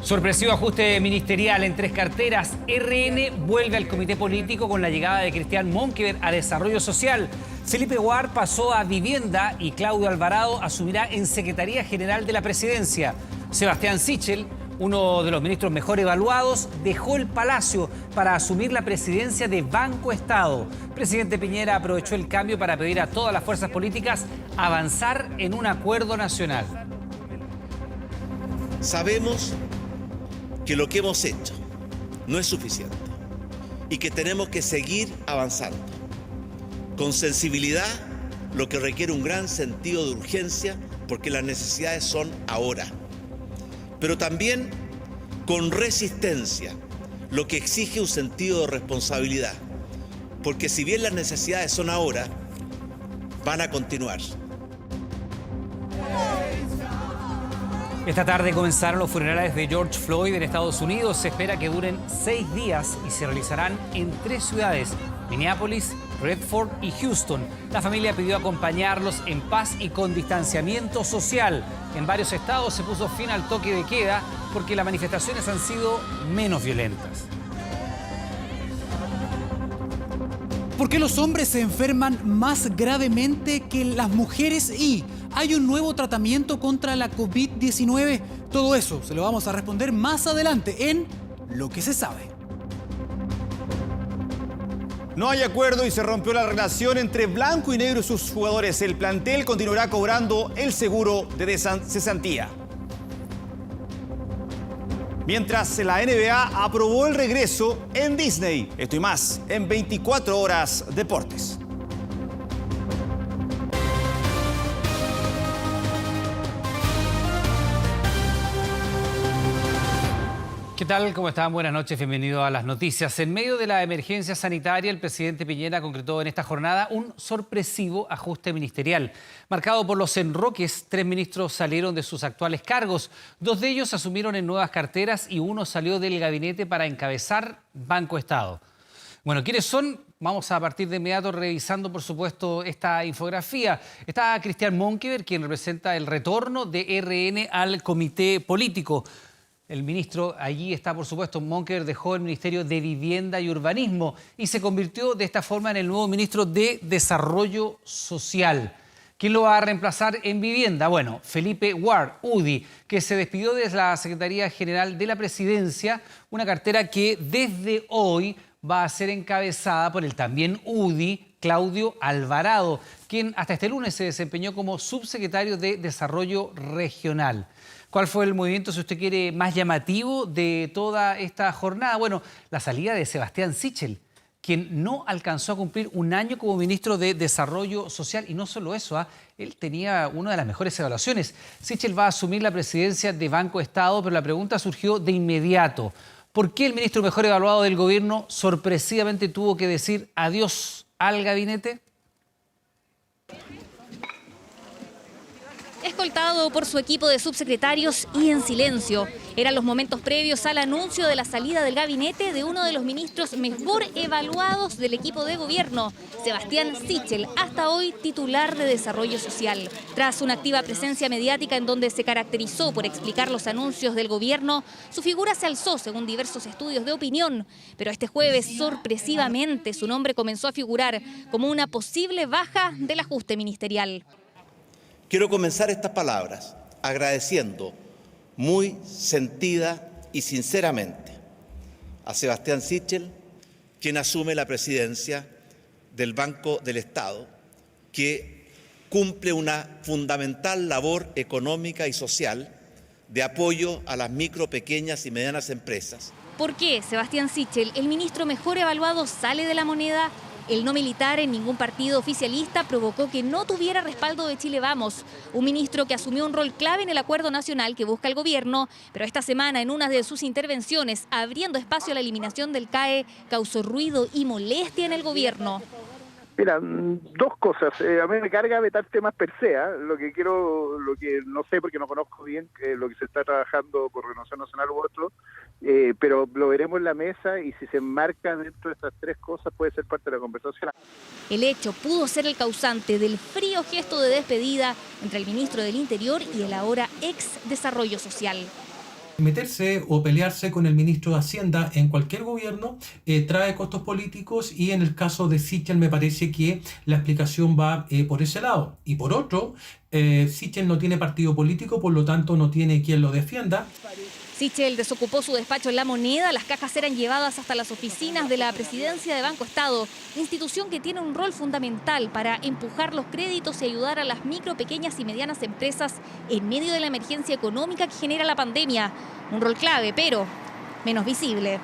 Sorpresivo ajuste ministerial en 3 carteras. RN vuelve al comité político con la llegada de Cristian Monkever a Desarrollo Social. Felipe Ward pasó a Vivienda y Claudio Alvarado asumirá en Secretaría General de la Presidencia. Sebastián Sichel, uno de los ministros mejor evaluados, dejó el Palacio para asumir la presidencia de Banco Estado. Presidente Piñera aprovechó el cambio para pedir a todas las fuerzas políticas avanzar en un acuerdo nacional. Sabemos que lo que hemos hecho no es suficiente y que tenemos que seguir avanzando con sensibilidad, lo que requiere un gran sentido de urgencia porque las necesidades son ahora, pero también con resistencia, lo que exige un sentido de responsabilidad, porque si bien las necesidades son ahora, van a continuar. Esta tarde comenzaron los funerales de George Floyd en Estados Unidos. Se espera que duren 6 días y se realizarán en 3 ciudades: Minneapolis, Redford y Houston. La familia pidió acompañarlos en paz y con distanciamiento social. En varios estados se puso fin al toque de queda porque las manifestaciones han sido menos violentas. ¿Por qué los hombres se enferman más gravemente que las mujeres? Y hay un nuevo tratamiento contra la COVID-19. Todo eso se lo vamos a responder más adelante en Lo que se sabe. No hay acuerdo y se rompió la relación entre Blanco y Negro y sus jugadores. El plantel continuará cobrando el seguro de cesantía. Mientras la NBA aprobó el regreso en Disney. Esto y más en 24 Horas Deportes. ¿Qué tal? ¿Cómo están? Buenas noches, bienvenido a las noticias. En medio de la emergencia sanitaria, el presidente Piñera concretó en esta jornada un sorpresivo ajuste ministerial. Marcado por los enroques, 3 ministros salieron de sus actuales cargos. 2 de ellos asumieron en nuevas carteras y uno salió del gabinete para encabezar Banco Estado. Bueno, ¿quiénes son? Vamos a partir de inmediato revisando, por supuesto, esta infografía. Está Cristian Monkever, quien representa el retorno de RN al comité político. El ministro, allí está, por supuesto, Monkever dejó el Ministerio de Vivienda y Urbanismo y se convirtió de esta forma en el nuevo ministro de Desarrollo Social. ¿Quién lo va a reemplazar en Vivienda? Bueno, Felipe Ward, UDI, que se despidió de la Secretaría General de la Presidencia, una cartera que desde hoy va a ser encabezada por el también UDI, Claudio Alvarado, quien hasta este lunes se desempeñó como subsecretario de Desarrollo Regional. ¿Cuál fue el movimiento, si usted quiere, más llamativo de toda esta jornada? Bueno, la salida de Sebastián Sichel, quien no alcanzó a cumplir un año como ministro de Desarrollo Social. Y no solo eso, él tenía una de las mejores evaluaciones. Sichel va a asumir la presidencia de Banco Estado, pero la pregunta surgió de inmediato. ¿Por qué el ministro mejor evaluado del gobierno sorpresivamente tuvo que decir adiós al gabinete? Escoltado por su equipo de subsecretarios y en silencio. Eran los momentos previos al anuncio de la salida del gabinete de uno de los ministros mejor evaluados del equipo de gobierno, Sebastián Sichel, hasta hoy titular de Desarrollo Social. Tras una activa presencia mediática en donde se caracterizó por explicar los anuncios del gobierno, su figura se alzó según diversos estudios de opinión. Pero este jueves, sorpresivamente, su nombre comenzó a figurar como una posible baja del ajuste ministerial. Quiero comenzar estas palabras agradeciendo muy sentida y sinceramente a Sebastián Sichel, quien asume la presidencia del Banco del Estado, que cumple una fundamental labor económica y social de apoyo a las micro, pequeñas y medianas empresas. ¿Por qué Sebastián Sichel, el ministro mejor evaluado, sale de la moneda? El no militar en ningún partido oficialista provocó que no tuviera respaldo de Chile Vamos, un ministro que asumió un rol clave en el acuerdo nacional que busca el gobierno, pero esta semana en una de sus intervenciones, abriendo espacio a la eliminación del CAE, causó ruido y molestia en el gobierno. Mira, 2 cosas. A mí me carga vetar temas per se. Lo que no sé porque no conozco bien lo que se está trabajando por Renovación Nacional u otro, pero lo veremos en la mesa y si se enmarca dentro de estas 3 cosas puede ser parte de la conversación. El hecho pudo ser el causante del frío gesto de despedida entre el ministro del Interior y el ahora ex Desarrollo Social. Meterse o pelearse con el ministro de Hacienda en cualquier gobierno trae costos políticos, y en el caso de Sichel me parece que la explicación va por ese lado. Y por otro, Sichel no tiene partido político, por lo tanto no tiene quien lo defienda. Sichel desocupó su despacho en La Moneda, las cajas eran llevadas hasta las oficinas de la presidencia de Banco Estado, institución que tiene un rol fundamental para empujar los créditos y ayudar a las micro, pequeñas y medianas empresas en medio de la emergencia económica que genera la pandemia. Un rol clave, pero menos visible.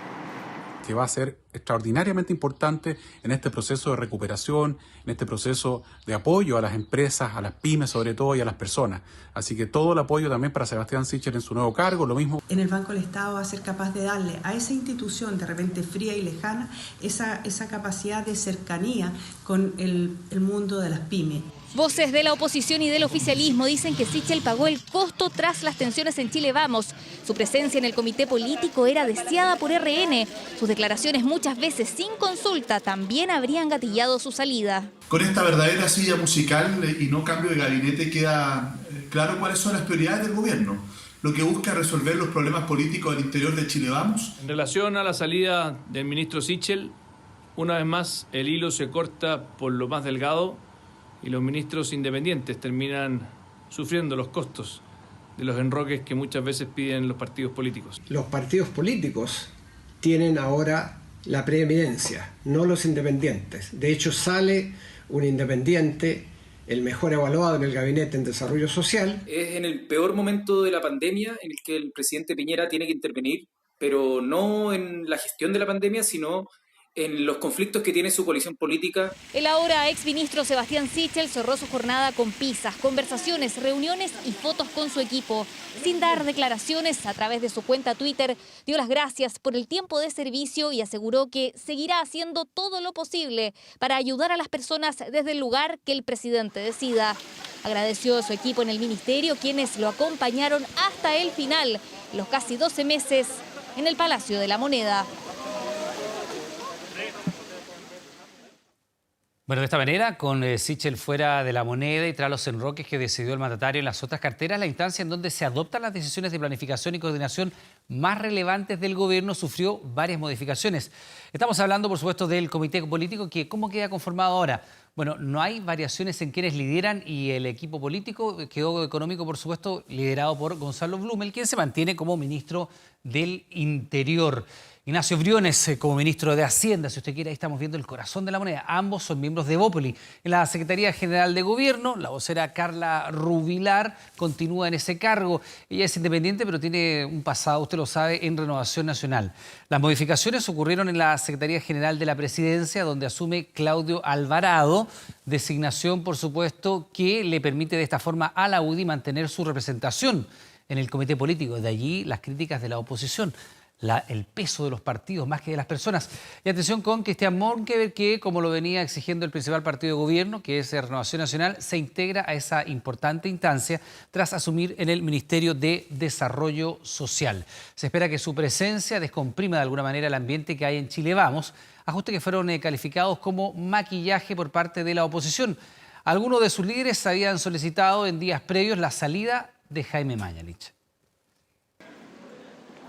Que va a ser extraordinariamente importante en este proceso de recuperación, en este proceso de apoyo a las empresas, a las pymes sobre todo, y a las personas. Así que todo el apoyo también para Sebastián Sichel en su nuevo cargo, lo mismo. En el Banco del Estado va a ser capaz de darle a esa institución de repente fría y lejana esa capacidad de cercanía con el mundo de las pymes. Voces de la oposición y del oficialismo dicen que Sichel pagó el costo tras las tensiones en Chile Vamos. Su presencia en el comité político era deseada por RN. Sus declaraciones, muchas veces sin consulta, también habrían gatillado su salida. Con esta verdadera silla musical y no cambio de gabinete queda claro cuáles son las prioridades del gobierno. Lo que busca es resolver los problemas políticos del interior de Chile Vamos. En relación a la salida del ministro Sichel, una vez más el hilo se corta por lo más delgado y los ministros independientes terminan sufriendo los costos de los enroques que muchas veces piden los partidos políticos. Los partidos políticos tienen ahora la preeminencia, no los independientes. De hecho, sale un independiente, el mejor evaluado en el Gabinete en Desarrollo Social. Es en el peor momento de la pandemia en el que el presidente Piñera tiene que intervenir, pero no en la gestión de la pandemia, sino en los conflictos que tiene su coalición política. El ahora exministro Sebastián Sichel cerró su jornada con pizzas, conversaciones, reuniones y fotos con su equipo. Sin dar declaraciones, a través de su cuenta Twitter, dio las gracias por el tiempo de servicio y aseguró que seguirá haciendo todo lo posible para ayudar a las personas desde el lugar que el presidente decida. Agradeció a su equipo en el ministerio, quienes lo acompañaron hasta el final, los casi 12 meses en el Palacio de la Moneda. Bueno, de esta manera, con Sichel fuera de La Moneda y tras los enroques que decidió el mandatario en las otras carteras, la instancia en donde se adoptan las decisiones de planificación y coordinación más relevantes del gobierno sufrió varias modificaciones. Estamos hablando, por supuesto, del comité político, que ¿cómo queda conformado ahora? Bueno, no hay variaciones en quienes lideran y el equipo político quedó económico, por supuesto, liderado por Gonzalo Blumel, quien se mantiene como ministro del Interior. Ignacio Briones como ministro de Hacienda, si usted quiere, ahí estamos viendo el corazón de La Moneda. Ambos son miembros de Evópoli. En la Secretaría General de Gobierno, la vocera Carla Rubilar continúa en ese cargo. Ella es independiente, pero tiene un pasado, usted lo sabe, en Renovación Nacional. Las modificaciones ocurrieron en la Secretaría General de la Presidencia, donde asume Claudio Alvarado, designación, por supuesto, que le permite de esta forma a la UDI mantener su representación en el comité político. De allí las críticas de la oposición. El peso de los partidos más que de las personas. Y atención con Cristian Monkeberg, que como lo venía exigiendo el principal partido de gobierno, que es Renovación Nacional, se integra a esa importante instancia tras asumir en el Ministerio de Desarrollo Social. Se espera que su presencia descomprima de alguna manera el ambiente que hay en Chile Vamos, ajustes que fueron calificados como maquillaje por parte de la oposición. Algunos de sus líderes habían solicitado en días previos la salida de Jaime Mañalich.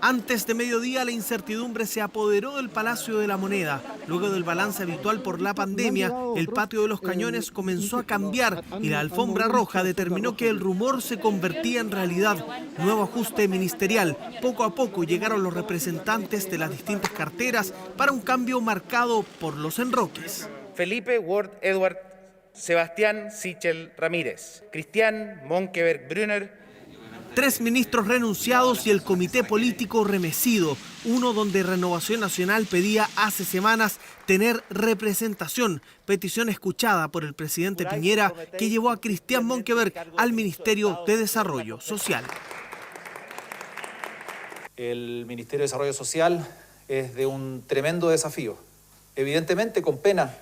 Antes de mediodía, la incertidumbre se apoderó del Palacio de la Moneda. Luego del balance habitual por la pandemia, el patio de los Cañones comenzó a cambiar y la alfombra roja determinó que el rumor se convertía en realidad. Nuevo ajuste ministerial. Poco a poco llegaron los representantes de las distintas carteras para un cambio marcado por los enroques. Felipe Ward Edward, Sebastián Sichel Ramírez, Cristian Monkeberg Brunner. 3 ministros renunciados y el comité político remecido, uno donde Renovación Nacional pedía hace semanas tener representación, petición escuchada por el presidente Piñera que llevó a Cristian Monkeberg al Ministerio de Desarrollo Social. El Ministerio de Desarrollo Social es de un tremendo desafío, evidentemente con pena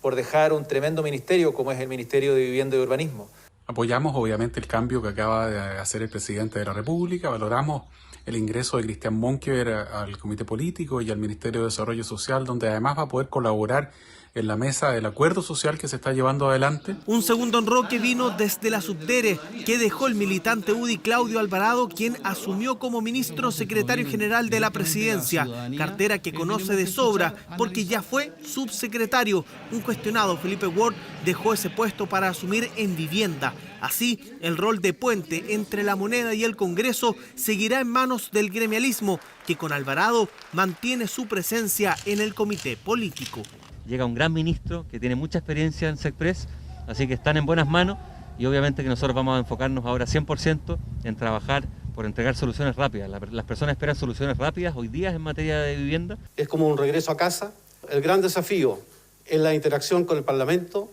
por dejar un tremendo ministerio como es el Ministerio de Vivienda y Urbanismo. Apoyamos obviamente el cambio que acaba de hacer el presidente de la República, valoramos el ingreso de Cristian Monkeberg al comité político y al Ministerio de Desarrollo Social, donde además va a poder colaborar en la mesa del acuerdo social que se está llevando adelante. Un segundo enroque vino desde la Subdere, que dejó el militante UDI Claudio Alvarado, quien asumió como ministro secretario general de la presidencia, cartera que conoce de sobra porque ya fue subsecretario. Un cuestionado Felipe Ward dejó ese puesto para asumir en vivienda. Así, el rol de puente entre la moneda y el Congreso seguirá en manos del gremialismo, que con Alvarado mantiene su presencia en el comité político. Llega un gran ministro que tiene mucha experiencia en SECPRES, así que están en buenas manos y obviamente que nosotros vamos a enfocarnos ahora 100% en trabajar por entregar soluciones rápidas. Las personas esperan soluciones rápidas hoy día en materia de vivienda. Es como un regreso a casa. El gran desafío es la interacción con el Parlamento,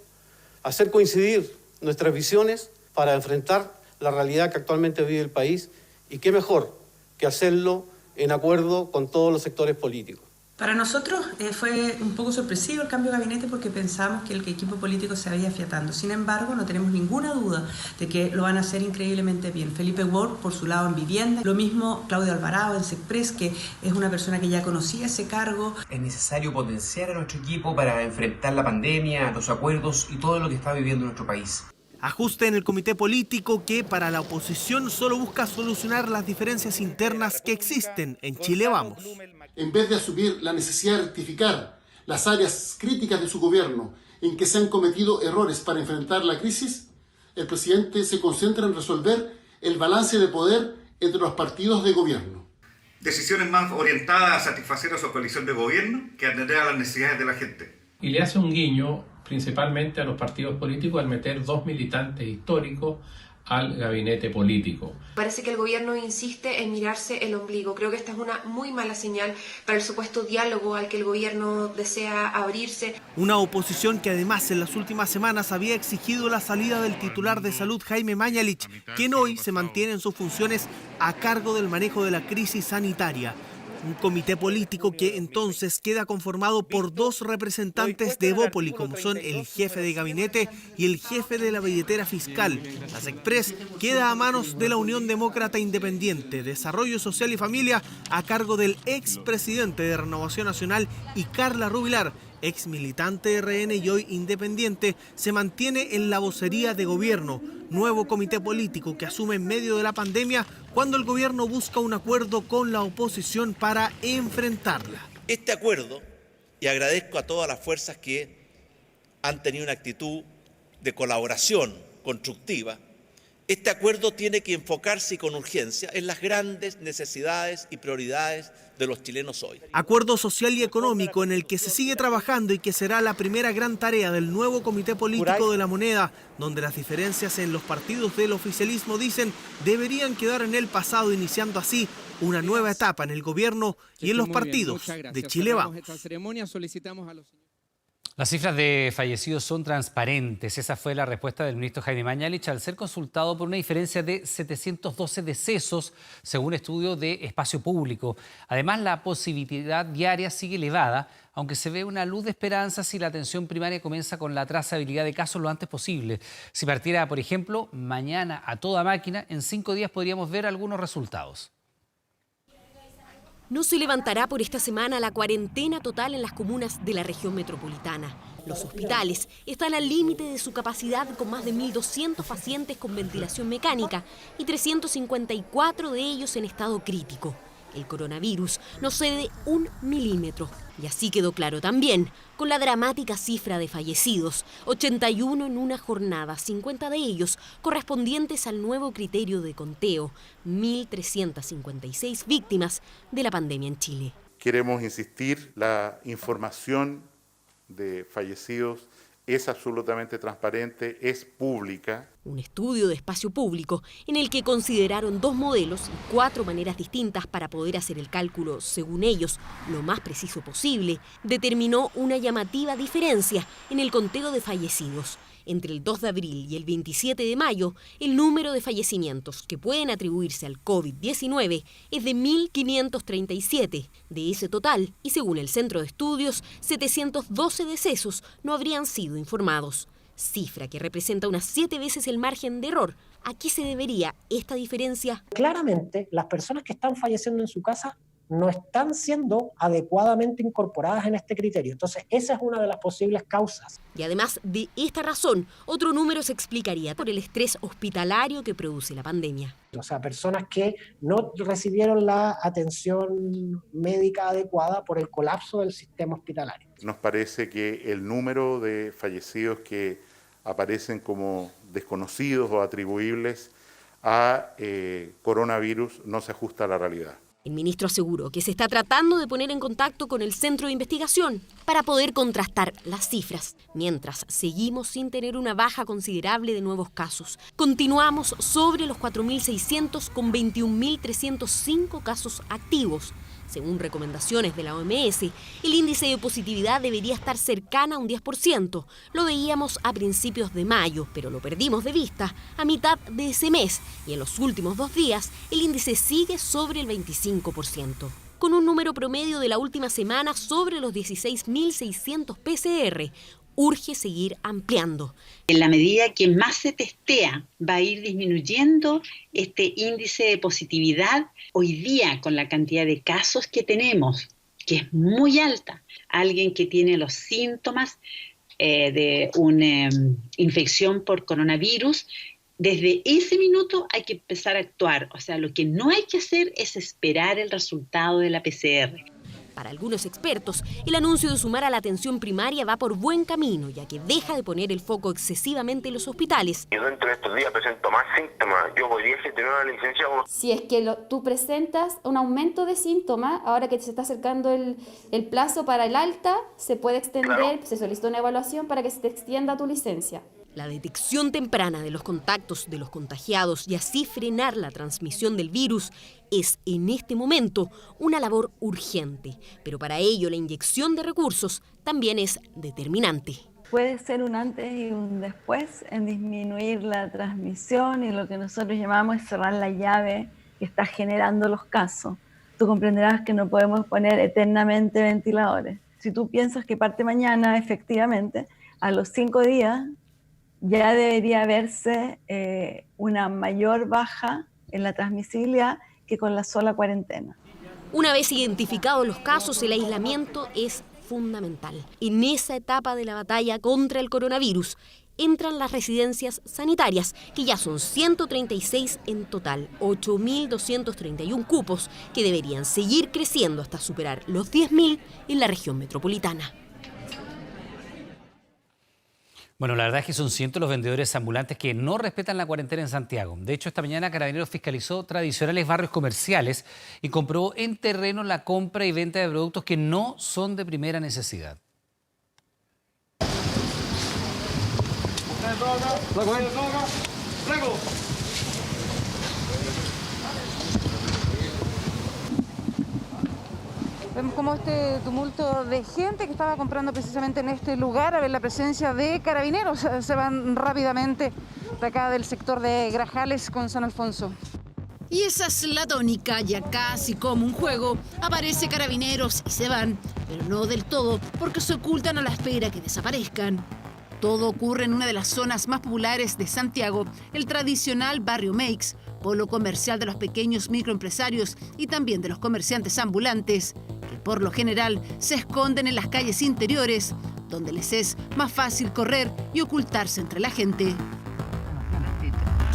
hacer coincidir nuestras visiones para enfrentar la realidad que actualmente vive el país, y qué mejor que hacerlo en acuerdo con todos los sectores políticos. Para nosotros fue un poco sorpresivo el cambio de gabinete porque pensamos que el equipo político se había afiatando. Sin embargo, no tenemos ninguna duda de que lo van a hacer increíblemente bien. Felipe Ward, por su lado, en vivienda. Lo mismo Claudio Alvarado en SECPRES, que es una persona que ya conocía ese cargo. Es necesario potenciar a nuestro equipo para enfrentar la pandemia, los acuerdos y todo lo que está viviendo nuestro país. Ajuste en el comité político que para la oposición solo busca solucionar las diferencias internas que existen en Chile Vamos. En vez de asumir la necesidad de rectificar las áreas críticas de su gobierno en que se han cometido errores para enfrentar la crisis, el presidente se concentra en resolver el balance de poder entre los partidos de gobierno. Decisiones más orientadas a satisfacer a su coalición de gobierno que atender a las necesidades de la gente. Y le hace un guiño principalmente a los partidos políticos al meter 2 militantes históricos al gabinete político. Parece que el gobierno insiste en mirarse el ombligo. Creo que esta es una muy mala señal para el supuesto diálogo al que el gobierno desea abrirse. Una oposición que además en las últimas semanas había exigido la salida del titular de salud Jaime Mañalich, quien hoy se mantiene en sus funciones a cargo del manejo de la crisis sanitaria. Un comité político que entonces queda conformado por 2 representantes de Evópoli, como son el jefe de gabinete y el jefe de la billetera fiscal. La SECPRES queda a manos de la Unión Demócrata Independiente, Desarrollo Social y Familia, a cargo del expresidente de Renovación Nacional, y Carla Rubilar, ex militante de RN y hoy independiente, se mantiene en la vocería de gobierno. Nuevo comité político que asume en medio de la pandemia cuando el gobierno busca un acuerdo con la oposición para enfrentarla. Este acuerdo, y agradezco a todas las fuerzas que han tenido una actitud de colaboración constructiva, este acuerdo tiene que enfocarse con urgencia en las grandes necesidades y prioridades de los chilenos hoy. Acuerdo social y económico en el que se sigue trabajando y que será la primera gran tarea del nuevo comité político de la moneda, donde las diferencias en los partidos del oficialismo, dicen, deberían quedar en el pasado, iniciando así una nueva etapa en el gobierno y en los partidos de Chile Vamos. Las cifras de fallecidos son transparentes. Esa fue la respuesta del ministro Jaime Mañalich al ser consultado por una diferencia de 712 decesos, según estudio de Espacio Público. Además, la positividad diaria sigue elevada, aunque se ve una luz de esperanza si la atención primaria comienza con la trazabilidad de casos lo antes posible. Si partiera, por ejemplo, mañana a toda máquina, en 5 días podríamos ver algunos resultados. No se levantará por esta semana la cuarentena total en las comunas de la región metropolitana. Los hospitales están al límite de su capacidad, con más de 1.200 pacientes con ventilación mecánica y 354 de ellos en estado crítico. El coronavirus no cede 1 milímetro. Y así quedó claro también con la dramática cifra de fallecidos, 81 en una jornada, 50 de ellos correspondientes al nuevo criterio de conteo, 1.356 víctimas de la pandemia en Chile. Queremos insistir, la información de fallecidos es absolutamente transparente, es pública. Un estudio de Espacio Público en el que consideraron 2 modelos y 4 maneras distintas para poder hacer el cálculo, según ellos, lo más preciso posible, determinó una llamativa diferencia en el conteo de fallecidos. Entre el 2 de abril y el 27 de mayo, el número de fallecimientos que pueden atribuirse al COVID-19 es de 1.537. De ese total, y según el Centro de Estudios, 712 decesos no habrían sido informados. Cifra que representa unas 7 veces el margen de error. ¿A qué se debería esta diferencia? Claramente, las personas que están falleciendo en su casa no están siendo adecuadamente incorporadas en este criterio. Entonces, esa es una de las posibles causas. Y además de esta razón, otro número se explicaría por el estrés hospitalario que produce la pandemia. O sea, personas que no recibieron la atención médica adecuada por el colapso del sistema hospitalario. Nos parece que el número de fallecidos que aparecen como desconocidos o atribuibles a coronavirus no se ajusta a la realidad. El ministro aseguró que se está tratando de poner en contacto con el centro de investigación para poder contrastar las cifras, mientras seguimos sin tener una baja considerable de nuevos casos. Continuamos sobre los 4.600 con 21.305 casos activos. Según recomendaciones de la OMS, el índice de positividad debería estar cercana a un 10%. Lo veíamos a principios de mayo, pero lo perdimos de vista a mitad de ese mes. Y en los últimos 2 días, el índice sigue sobre el 25%. Con un número promedio de la última semana sobre los 16.600 PCR. Urge seguir ampliando. En la medida que más se testea, va a ir disminuyendo este índice de positividad. Hoy día, con la cantidad de casos que tenemos, que es muy alta, alguien que tiene los síntomas de una infección por coronavirus, desde ese minuto hay que empezar a actuar. O sea, lo que no hay que hacer es esperar el resultado de la PCR. Para algunos expertos, el anuncio de sumar a la atención primaria va por buen camino, ya que deja de poner el foco excesivamente en los hospitales. Yo dentro de estos días presento más síntomas. Yo podría gestionar una licencia. Si es que tú presentas un aumento de síntomas, ahora que se está acercando el plazo para el alta, se puede extender, claro. Se solicita una evaluación para que se te extienda tu licencia. La detección temprana de los contactos de los contagiados y así frenar la transmisión del virus es, en este momento, una labor urgente. Pero para ello, la inyección de recursos también es determinante. Puede ser un antes y un después en disminuir la transmisión y lo que nosotros llamamos es cerrar la llave que está generando los casos. Tú comprenderás que no podemos poner eternamente ventiladores. Si tú piensas que parte mañana, efectivamente, a los 5 días, ya debería verse una mayor baja en la transmisibilidad que con la sola cuarentena. Una vez identificados los casos, el aislamiento es fundamental. En esa etapa de la batalla contra el coronavirus entran las residencias sanitarias, que ya son 136 en total, 8.231 cupos, que deberían seguir creciendo hasta superar los 10.000 en la región metropolitana. Bueno, la verdad es que son cientos los vendedores ambulantes que no respetan la cuarentena en Santiago. De hecho, esta mañana Carabineros fiscalizó tradicionales barrios comerciales y comprobó en terreno la compra y venta de productos que no son de primera necesidad. Vemos como este tumulto de gente que estaba comprando precisamente en este lugar, a ver la presencia de carabineros, se van rápidamente de acá del sector de Grajales con San Alfonso. Y esa es la tónica, ya casi como un juego, aparece carabineros y se van, pero no del todo, porque se ocultan a la espera que desaparezcan. Todo ocurre en una de las zonas más populares de Santiago, el tradicional barrio Meix, polo comercial de los pequeños microempresarios y también de los comerciantes ambulantes, que por lo general se esconden en las calles interiores, donde les es más fácil correr y ocultarse entre la gente.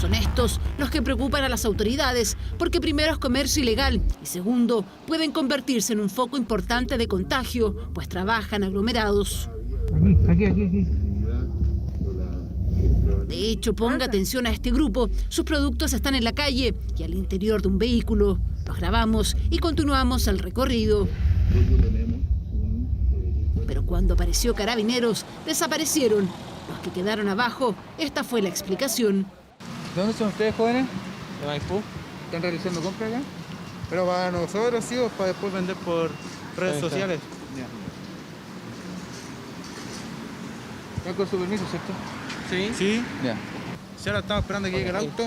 Son estos los que preocupan a las autoridades, porque primero es comercio ilegal y segundo, pueden convertirse en un foco importante de contagio, pues trabajan aglomerados. Aquí. De hecho, ponga atención a este grupo. Sus productos están en la calle y al interior de un vehículo. Los grabamos y continuamos el recorrido. Pero cuando apareció Carabineros, desaparecieron. Los que quedaron abajo, esta fue la explicación. ¿De dónde son ustedes, jóvenes? De Maipú. ¿Están realizando compras acá? Pero para nosotros sí, o para después vender por redes sociales. Ya. Con su permiso, ¿cierto? Sí. Sí. Ya. Si ahora estamos esperando que llegue el auto.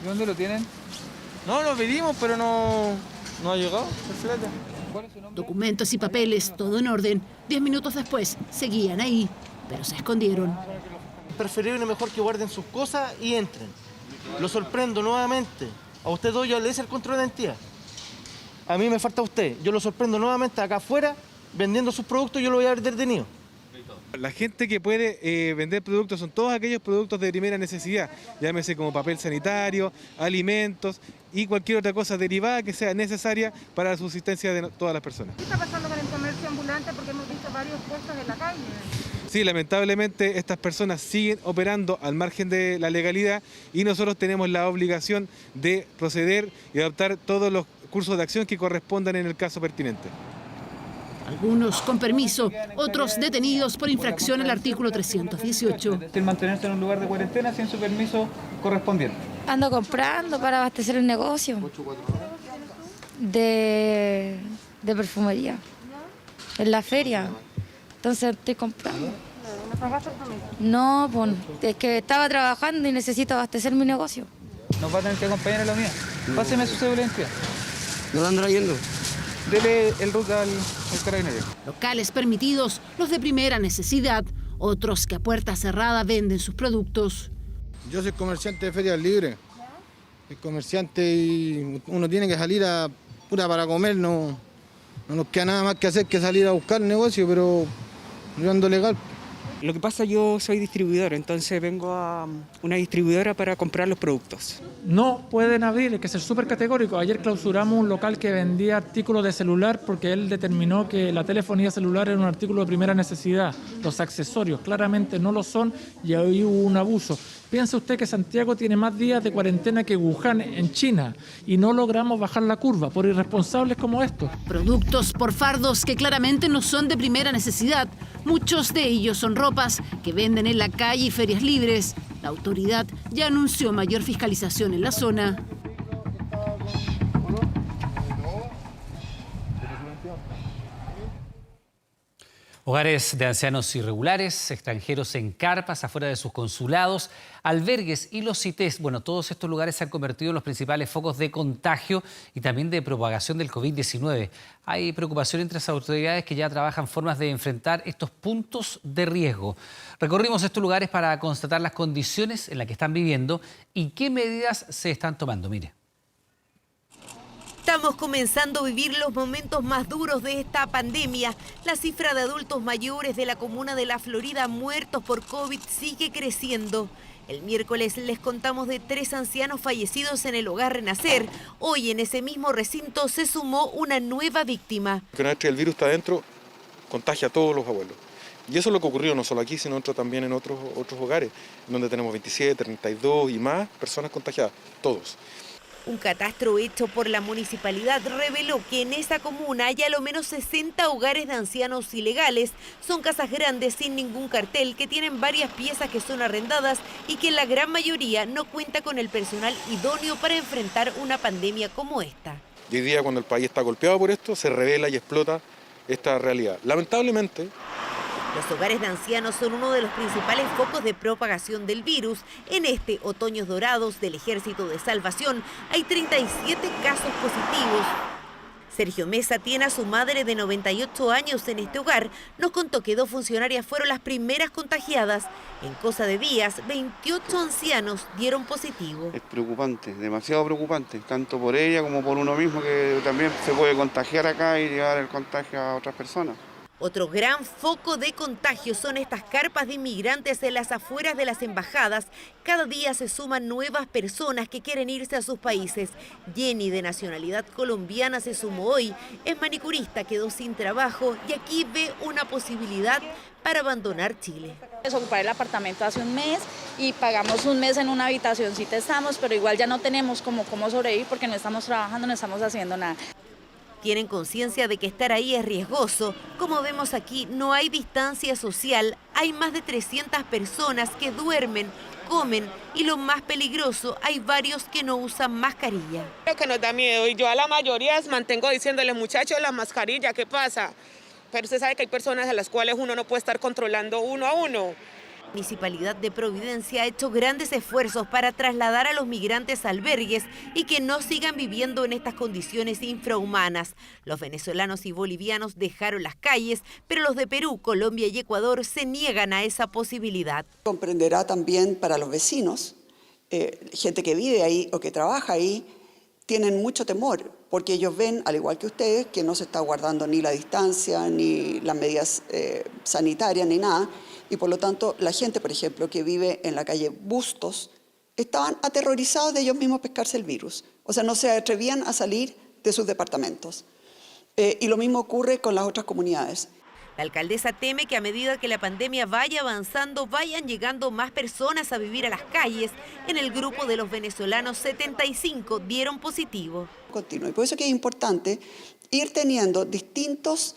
¿Y dónde lo tienen? No, lo pedimos, pero no ha llegado. ¿Cuál es su nombre? Documentos y papeles, todo en orden. 10 minutos después, seguían ahí, pero se escondieron. Preferible mejor que guarden sus cosas y entren. Lo sorprendo nuevamente. A usted dos ya le hice el control de identidad. a mí me falta usted. Yo lo sorprendo nuevamente acá afuera vendiendo sus productos, yo lo voy a haber detenido. La gente que puede vender productos son todos aquellos productos de primera necesidad, llámese como papel sanitario, alimentos y cualquier otra cosa derivada que sea necesaria para la subsistencia de todas las personas. ¿Qué está pasando con el comercio ambulante? Porque hemos visto varios puestos en la calle. Sí, lamentablemente estas personas siguen operando al margen de la legalidad y nosotros tenemos la obligación de proceder y adoptar todos los cursos de acción que correspondan en el caso pertinente. Algunos con permiso, otros detenidos por infracción al artículo 318. El mantenerse en un lugar de cuarentena sin su permiso correspondiente. Ando comprando para abastecer el negocio de perfumería en la feria. Entonces estoy comprando. ¿No pagaste el permiso? No, pues es que estaba trabajando y necesito abastecer mi negocio. Nos va a tener que acompañar a la mía. Páseme su cédula de identidad. ¿No la andan trayendo? Dele el ruta al carabinero. Locales permitidos, los de primera necesidad, otros que a puerta cerrada venden sus productos. Yo soy comerciante de ferias libres. Soy comerciante y uno tiene que salir para comer, no nos queda nada más que hacer que salir a buscar el negocio, pero yo ando legal. Lo que pasa, yo soy distribuidor, entonces vengo a una distribuidora para comprar los productos. No pueden abrir, hay que ser súper categórico. Ayer clausuramos un local que vendía artículos de celular porque él determinó que la telefonía celular era un artículo de primera necesidad. Los accesorios claramente no lo son y ahí hubo un abuso. Piensa usted que Santiago tiene más días de cuarentena que Wuhan en China y no logramos bajar la curva por irresponsables como estos. Productos por fardos que claramente no son de primera necesidad. Muchos de ellos son ropas que venden en la calle y ferias libres. La autoridad ya anunció mayor fiscalización en la zona. Hogares de ancianos irregulares, extranjeros en carpas afuera de sus consulados, albergues y los CITES. Bueno, todos estos lugares se han convertido en los principales focos de contagio y también de propagación del COVID-19. Hay preocupación entre las autoridades que ya trabajan formas de enfrentar estos puntos de riesgo. Recorrimos estos lugares para constatar las condiciones en las que están viviendo y qué medidas se están tomando. Mire. Estamos comenzando a vivir los momentos más duros de esta pandemia. La cifra de adultos mayores de la comuna de La Florida muertos por COVID sigue creciendo. El miércoles les contamos de 3 ancianos fallecidos en el Hogar Renacer. Hoy en ese mismo recinto se sumó una nueva víctima. Una vez que el virus está adentro, contagia a todos los abuelos. Y eso es lo que ocurrió no solo aquí, sino también en otros hogares, donde tenemos 27, 32 y más personas contagiadas, todos. Un catastro hecho por la municipalidad reveló que en esa comuna hay a lo menos 60 hogares de ancianos ilegales. Son casas grandes sin ningún cartel que tienen varias piezas que son arrendadas y que en la gran mayoría no cuenta con el personal idóneo para enfrentar una pandemia como esta. Y hoy día, cuando el país está golpeado por esto, se revela y explota esta realidad. Lamentablemente, los hogares de ancianos son uno de los principales focos de propagación del virus. En este Otoños Dorados del Ejército de Salvación hay 37 casos positivos. Sergio Mesa tiene a su madre de 98 años en este hogar. Nos contó que 2 funcionarias fueron las primeras contagiadas. En cosa de días, 28 ancianos dieron positivo. Es preocupante, demasiado preocupante, tanto por ella como por uno mismo, que también se puede contagiar acá y llevar el contagio a otras personas. Otro gran foco de contagio son estas carpas de inmigrantes en las afueras de las embajadas. Cada día se suman nuevas personas que quieren irse a sus países. Jenny, de nacionalidad colombiana, se sumó hoy. Es manicurista, quedó sin trabajo y aquí ve una posibilidad para abandonar Chile. Ocupar el apartamento hace un mes y pagamos un mes en una habitacioncita estamos, pero igual ya no tenemos cómo sobrevivir porque no estamos trabajando, no estamos haciendo nada. Tienen conciencia de que estar ahí es riesgoso. Como vemos aquí, no hay distancia social. Hay más de 300 personas que duermen, comen y lo más peligroso, hay varios que no usan mascarilla. Lo que nos da miedo, y yo a la mayoría mantengo diciéndoles, muchachos, la mascarilla, ¿qué pasa? Pero usted sabe que hay personas a las cuales uno no puede estar controlando uno a uno. La Municipalidad de Providencia ha hecho grandes esfuerzos para trasladar a los migrantes a albergues y que no sigan viviendo en estas condiciones infrahumanas. Los venezolanos y bolivianos dejaron las calles, pero los de Perú, Colombia y Ecuador se niegan a esa posibilidad. Comprenderá también para los vecinos, gente que vive ahí o que trabaja ahí, tienen mucho temor, porque ellos ven, al igual que ustedes, que no se está guardando ni la distancia, ni las medidas sanitarias, ni nada, y por lo tanto la gente, por ejemplo, que vive en la calle Bustos, estaban aterrorizados de ellos mismos pescarse el virus. O sea, no se atrevían a salir de sus departamentos. Y lo mismo ocurre con las otras comunidades. La alcaldesa teme que a medida que la pandemia vaya avanzando, vayan llegando más personas a vivir a las calles. En el grupo de los venezolanos, 75 dieron positivo. Continuo. Y por eso que es importante ir teniendo distintos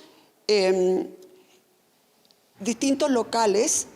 locales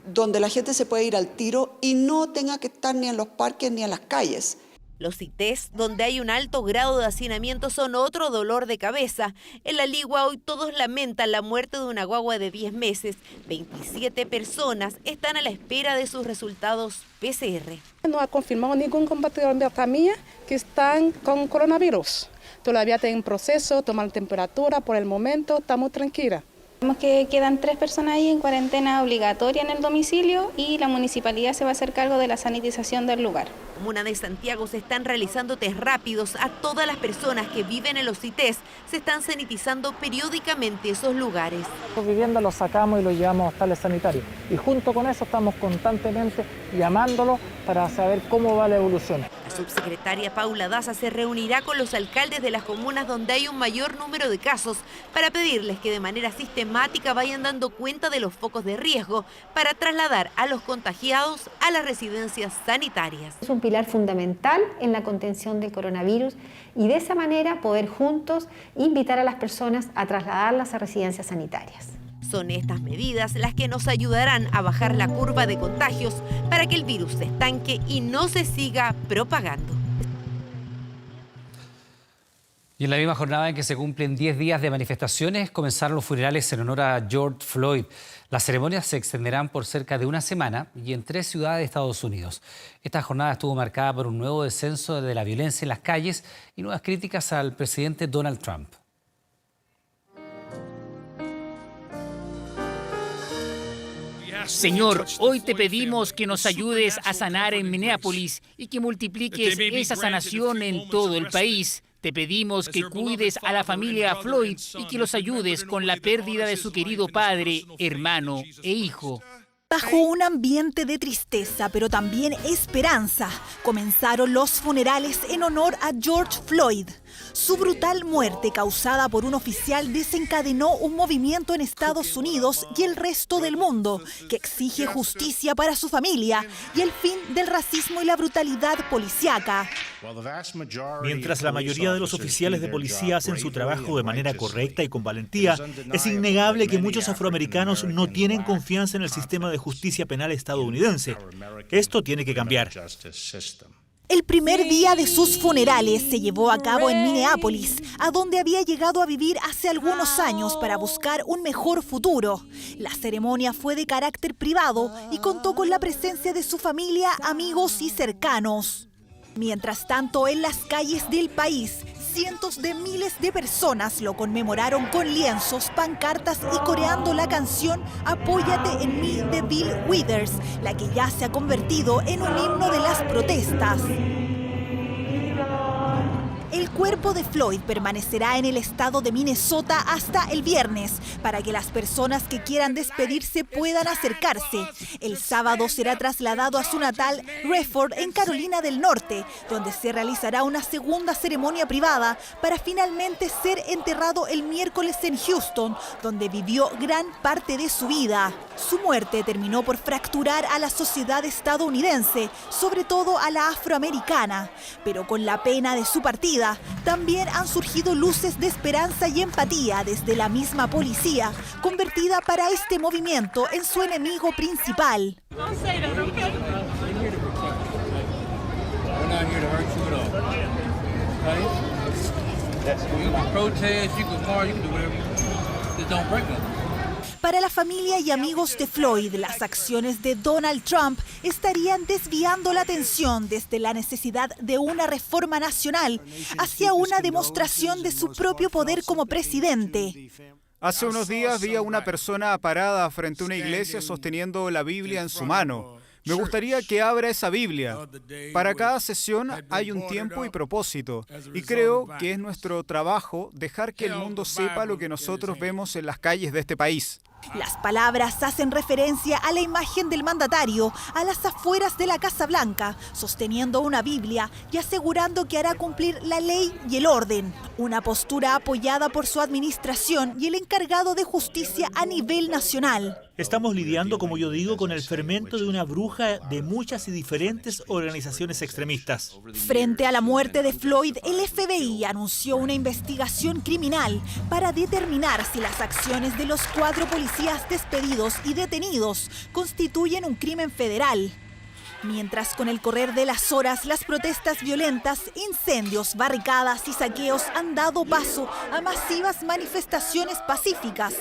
donde la gente se puede ir al tiro y no tenga que estar ni en los parques ni en las calles. Los CITES, donde hay un alto grado de hacinamiento, son otro dolor de cabeza. En La Ligua hoy todos lamentan la muerte de una guagua de 10 meses. 27 personas están a la espera de sus resultados PCR. No ha confirmado ningún compatriota de esta mía que están con coronavirus. Todavía está en proceso, toman temperatura, por el momento estamos tranquilas. Vemos que quedan 3 personas ahí en cuarentena obligatoria en el domicilio y la municipalidad se va a hacer cargo de la sanitización del lugar. En la comuna de Santiago se están realizando test rápidos a todas las personas que viven en los CITES. Se están sanitizando periódicamente esos lugares. Las viviendas los sacamos y los llevamos a hospitales sanitarios. Y junto con eso estamos constantemente llamándolos para saber cómo va la evolución. La subsecretaria Paula Daza se reunirá con los alcaldes de las comunas donde hay un mayor número de casos para pedirles que de manera sistemática vayan dando cuenta de los focos de riesgo para trasladar a los contagiados a las residencias sanitarias. Es un pilar fundamental en la contención del coronavirus y de esa manera poder juntos invitar a las personas a trasladarlas a residencias sanitarias. Son estas medidas las que nos ayudarán a bajar la curva de contagios para que el virus se estanque y no se siga propagando. Y en la misma jornada en que se cumplen 10 días de manifestaciones, comenzaron los funerales en honor a George Floyd. Las ceremonias se extenderán por cerca de una semana y en 3 ciudades de Estados Unidos. Esta jornada estuvo marcada por un nuevo descenso de la violencia en las calles y nuevas críticas al presidente Donald Trump. Señor, hoy te pedimos que nos ayudes a sanar en Minneapolis y que multipliques esa sanación en todo el país. Te pedimos que cuides a la familia Floyd y que los ayudes con la pérdida de su querido padre, hermano e hijo. Bajo un ambiente de tristeza, pero también esperanza, comenzaron los funerales en honor a George Floyd. Su brutal muerte causada por un oficial desencadenó un movimiento en Estados Unidos y el resto del mundo que exige justicia para su familia y el fin del racismo y la brutalidad policíaca. Mientras la mayoría de los oficiales de policía hacen su trabajo de manera correcta y con valentía, es innegable que muchos afroamericanos no tienen confianza en el sistema de justicia penal estadounidense. Esto tiene que cambiar. El primer día de sus funerales se llevó a cabo en Minneapolis, a donde había llegado a vivir hace algunos años para buscar un mejor futuro. La ceremonia fue de carácter privado y contó con la presencia de su familia, amigos y cercanos. Mientras tanto, en las calles del país, cientos de miles de personas lo conmemoraron con lienzos, pancartas y coreando la canción Apóyate en mí de Bill Withers, la que ya se ha convertido en un himno de las protestas. El cuerpo de Floyd permanecerá en el estado de Minnesota hasta el viernes para que las personas que quieran despedirse puedan acercarse. El sábado será trasladado a su natal Redford en Carolina del Norte, donde se realizará una segunda ceremonia privada para finalmente ser enterrado el miércoles en Houston, donde vivió gran parte de su vida. Su muerte terminó por fracturar a la sociedad estadounidense, sobre todo a la afroamericana, pero con la pena de su partida, también han surgido luces de esperanza y empatía desde la misma policía, convertida para este movimiento en su enemigo principal. Para la familia y amigos de Floyd, las acciones de Donald Trump estarían desviando la atención desde la necesidad de una reforma nacional hacia una demostración de su propio poder como presidente. Hace unos días vi a una persona parada frente a una iglesia sosteniendo la Biblia en su mano. Me gustaría que abra esa Biblia. Para cada sesión hay un tiempo y propósito, y creo que es nuestro trabajo dejar que el mundo sepa lo que nosotros vemos en las calles de este país. Las palabras hacen referencia a la imagen del mandatario a las afueras de la Casa Blanca, sosteniendo una Biblia y asegurando que hará cumplir la ley y el orden. Una postura apoyada por su administración y el encargado de justicia a nivel nacional. Estamos lidiando, como yo digo, con el fermento de una bruja de muchas y diferentes organizaciones extremistas. Frente a la muerte de Floyd, el FBI anunció una investigación criminal para determinar si las acciones de los 4 policías despedidos y detenidos constituyen un crimen federal. Mientras con el correr de las horas, las protestas violentas, incendios, barricadas y saqueos han dado paso a masivas manifestaciones pacíficas.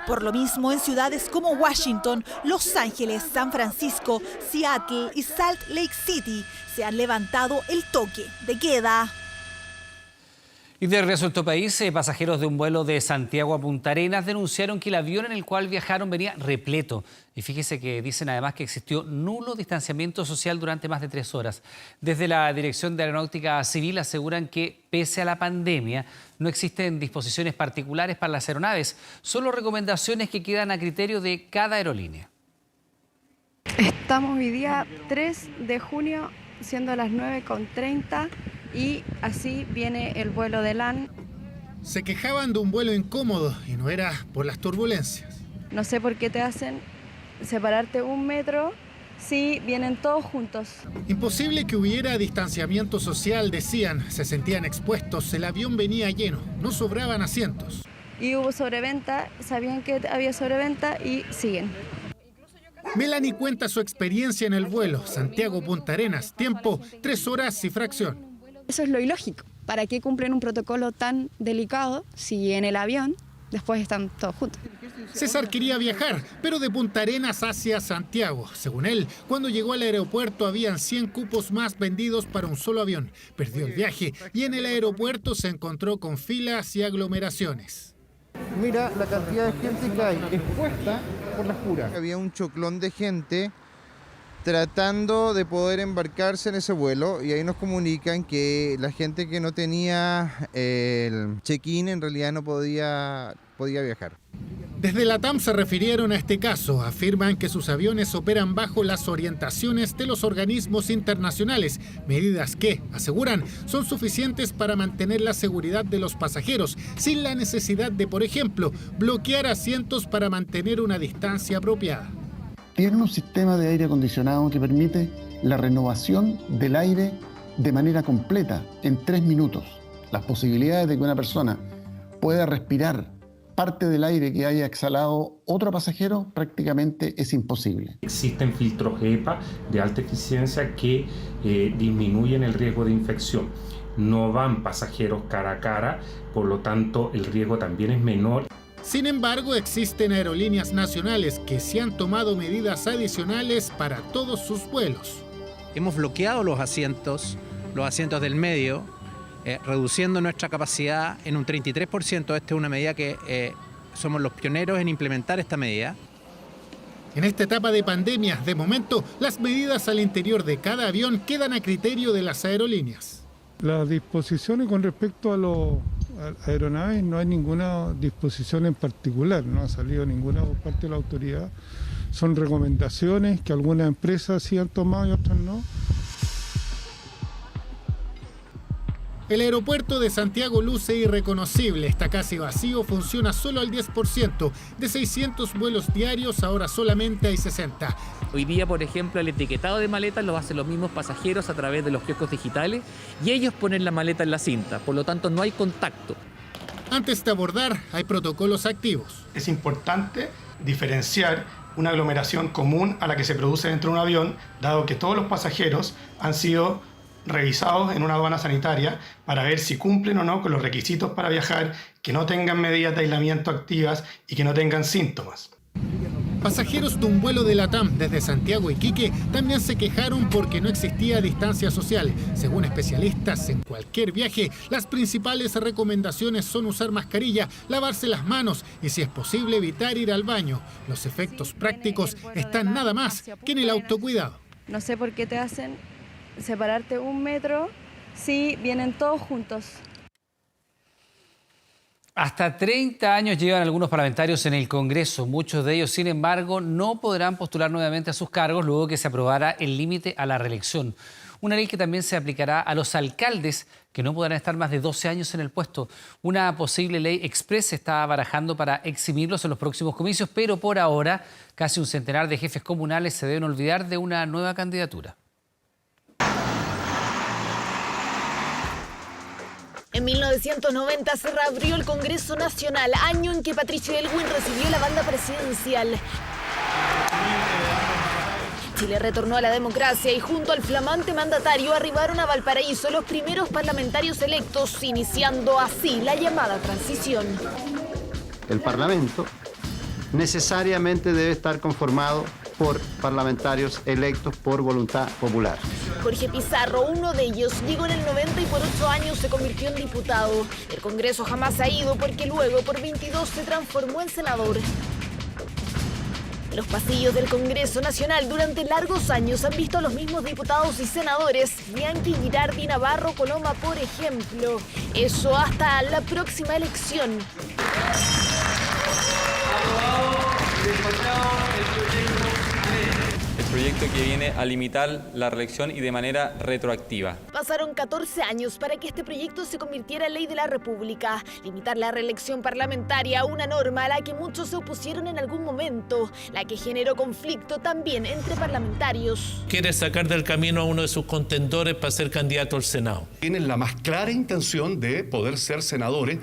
Por lo mismo, en ciudades como Washington, Los Ángeles, San Francisco, Seattle y Salt Lake City se han levantado el toque de queda. Y de regreso a nuestro país, pasajeros de un vuelo de Santiago a Punta Arenas denunciaron que el avión en el cual viajaron venía repleto. Y fíjese que dicen además que existió nulo distanciamiento social durante más de 3 horas. Desde la Dirección de Aeronáutica Civil aseguran que, pese a la pandemia, no existen disposiciones particulares para las aeronaves, solo recomendaciones que quedan a criterio de cada aerolínea. Estamos hoy día 3 de junio, siendo las 9:30. Y así viene el vuelo de LAN. Se quejaban de un vuelo incómodo y no era por las turbulencias. No sé por qué te hacen separarte 1 metro si vienen todos juntos. Imposible que hubiera distanciamiento social, decían. Se sentían expuestos, el avión venía lleno, no sobraban asientos. Y hubo sobreventa, sabían que había sobreventa y siguen. Melanie cuenta su experiencia en el vuelo Santiago-Punta Arenas. Tiempo, 3 horas y fracción. Eso es lo ilógico. ¿Para qué cumplen un protocolo tan delicado si en el avión después están todos juntos? César quería viajar, pero de Punta Arenas hacia Santiago. Según él, cuando llegó al aeropuerto habían 100 cupos más vendidos para un solo avión. Perdió el viaje y en el aeropuerto se encontró con filas y aglomeraciones. Mira la cantidad de gente que hay expuesta por las puras. Había un choclón de gente tratando de poder embarcarse en ese vuelo y ahí nos comunican que la gente que no tenía el check-in en realidad no podía viajar. Desde la TAM se refirieron a este caso. Afirman que sus aviones operan bajo las orientaciones de los organismos internacionales, medidas que, aseguran, son suficientes para mantener la seguridad de los pasajeros, sin la necesidad de, por ejemplo, bloquear asientos para mantener una distancia apropiada. Tienen un sistema de aire acondicionado que permite la renovación del aire de manera completa en 3 minutos. Las posibilidades de que una persona pueda respirar parte del aire que haya exhalado otro pasajero prácticamente es imposible. Existen filtros HEPA de alta eficiencia que disminuyen el riesgo de infección. No van pasajeros cara a cara, por lo tanto el riesgo también es menor. Sin embargo, existen aerolíneas nacionales que se han tomado medidas adicionales para todos sus vuelos. Hemos bloqueado los asientos del medio, reduciendo nuestra capacidad en un 33%. Esta es una medida que somos los pioneros en implementar esta medida. En esta etapa de pandemia, de momento, las medidas al interior de cada avión quedan a criterio de las aerolíneas. Las disposiciones con respecto a los aeronaves no hay ninguna disposición en particular, no ha salido ninguna por parte de la autoridad. Son recomendaciones que algunas empresas sí han tomado y otras no. El aeropuerto de Santiago luce irreconocible, está casi vacío, funciona solo al 10%. De 600 vuelos diarios, ahora solamente hay 60. Hoy día, por ejemplo, el etiquetado de maletas lo hacen los mismos pasajeros a través de los kioscos digitales y ellos ponen la maleta en la cinta, por lo tanto no hay contacto. Antes de abordar, hay protocolos activos. Es importante diferenciar una aglomeración común a la que se produce dentro de un avión, dado que todos los pasajeros han sido revisados en una aduana sanitaria para ver si cumplen o no con los requisitos para viajar, que no tengan medidas de aislamiento activas y que no tengan síntomas. Pasajeros de un vuelo de la TAM desde Santiago y Iquique también se quejaron porque no existía distancia social. Según especialistas, en cualquier viaje, las principales recomendaciones son usar mascarilla, lavarse las manos y, si es posible, evitar ir al baño. Los efectos prácticos están nada más que en el autocuidado. No sé por qué te hacen separarte 1 metro si vienen todos juntos. Hasta 30 años llevan algunos parlamentarios en el Congreso. Muchos de ellos, sin embargo, no podrán postular nuevamente a sus cargos luego que se aprobara el límite a la reelección. Una ley que también se aplicará a los alcaldes que no podrán estar más de 12 años en el puesto. Una posible ley express se está barajando para eximirlos en los próximos comicios, pero por ahora casi un centenar de jefes comunales se deben olvidar de una nueva candidatura. En 1990 se reabrió el Congreso Nacional, año en que Patricio Aylwin recibió la banda presidencial. Chile retornó a la democracia y junto al flamante mandatario arribaron a Valparaíso los primeros parlamentarios electos, iniciando así la llamada transición. El Parlamento necesariamente debe estar conformado por parlamentarios electos por voluntad popular. Jorge Pizarro, uno de ellos, llegó en el 90 y por 8 años se convirtió en diputado. El Congreso jamás ha ido porque luego por 22 se transformó en senador. Los pasillos del Congreso Nacional durante largos años han visto a los mismos diputados y senadores, Bianchi, Girardi, Navarro, Coloma, por ejemplo. Eso hasta la próxima elección. El proyecto que viene a limitar la reelección y de manera retroactiva. Pasaron 14 años para que este proyecto se convirtiera en ley de la República. Limitar la reelección parlamentaria, una norma a la que muchos se opusieron en algún momento, la que generó conflicto también entre parlamentarios. Quiere sacar del camino a uno de sus contendores para ser candidato al Senado. Tienen la más clara intención de poder ser senadores.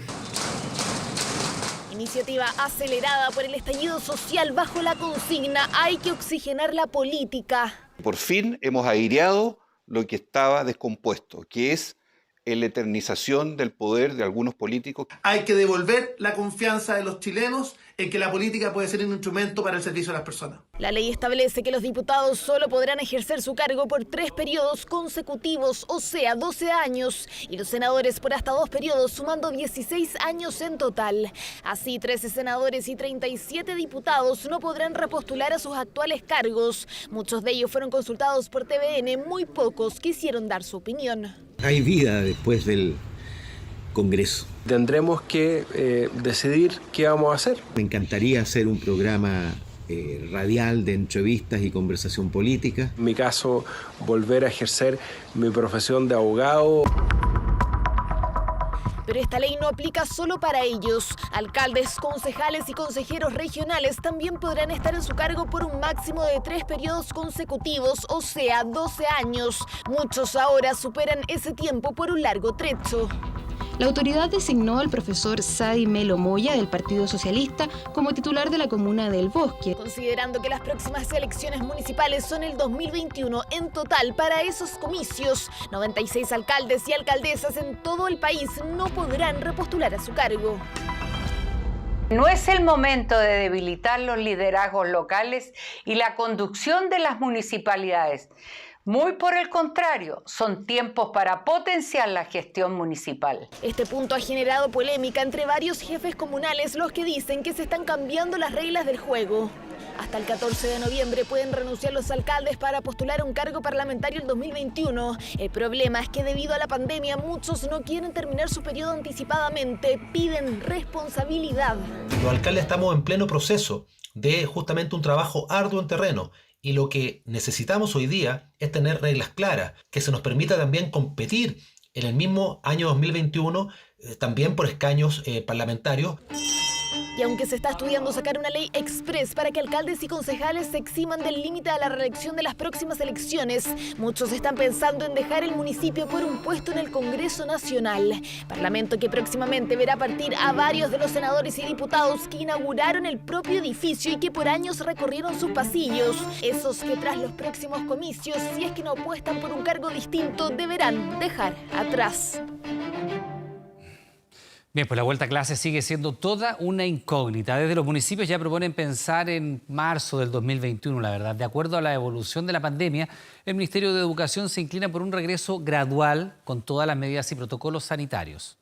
Iniciativa acelerada por el estallido social bajo la consigna "hay que oxigenar la política". Por fin hemos aireado lo que estaba descompuesto, que es la eternización del poder de algunos políticos. Hay que devolver la confianza de los chilenos en que la política puede ser un instrumento para el servicio a las personas. La ley establece que los diputados solo podrán ejercer su cargo por 3 periodos consecutivos, o sea, 12 años, y los senadores por hasta 2 periodos, sumando 16 años en total. Así, 13 senadores y 37 diputados no podrán repostular a sus actuales cargos. Muchos de ellos fueron consultados por TVN, muy pocos quisieron dar su opinión. Hay vida después del Congreso. Tendremos que decidir qué vamos a hacer. Me encantaría hacer un programa radial de entrevistas y conversación política. En mi caso, volver a ejercer mi profesión de abogado. Pero esta ley no aplica solo para ellos. Alcaldes, concejales y consejeros regionales también podrán estar en su cargo por un máximo de 3 periodos consecutivos, o sea, 12 años. Muchos ahora superan ese tiempo por un largo trecho. La autoridad designó al profesor Sadi Melo Moya del Partido Socialista como titular de la comuna del Bosque. Considerando que las próximas elecciones municipales son el 2021, en total para esos comicios, 96 alcaldes y alcaldesas en todo el país no podrán repostular a su cargo. No es el momento de debilitar los liderazgos locales y la conducción de las municipalidades. Muy por el contrario, son tiempos para potenciar la gestión municipal. Este punto ha generado polémica entre varios jefes comunales, los que dicen que se están cambiando las reglas del juego. Hasta el 14 de noviembre pueden renunciar los alcaldes para postular un cargo parlamentario el 2021. El problema es que debido a la pandemia muchos no quieren terminar su periodo anticipadamente, piden responsabilidad. Los alcaldes estamos en pleno proceso de justamente un trabajo arduo en terreno. Y lo que necesitamos hoy día es tener reglas claras, que se nos permita también competir en el mismo año 2021, también por escaños parlamentarios. Y aunque se está estudiando sacar una ley express para que alcaldes y concejales se eximan del límite a la reelección de las próximas elecciones, muchos están pensando en dejar el municipio por un puesto en el Congreso Nacional. Parlamento que próximamente verá partir a varios de los senadores y diputados que inauguraron el propio edificio y que por años recorrieron sus pasillos. Esos que tras los próximos comicios, si es que no apuestan por un cargo distinto, deberán dejar atrás. Bien, pues la vuelta a clase sigue siendo toda una incógnita. Desde los municipios ya proponen pensar en marzo del 2021, la verdad. De acuerdo a la evolución de la pandemia, el Ministerio de Educación se inclina por un regreso gradual con todas las medidas y protocolos sanitarios.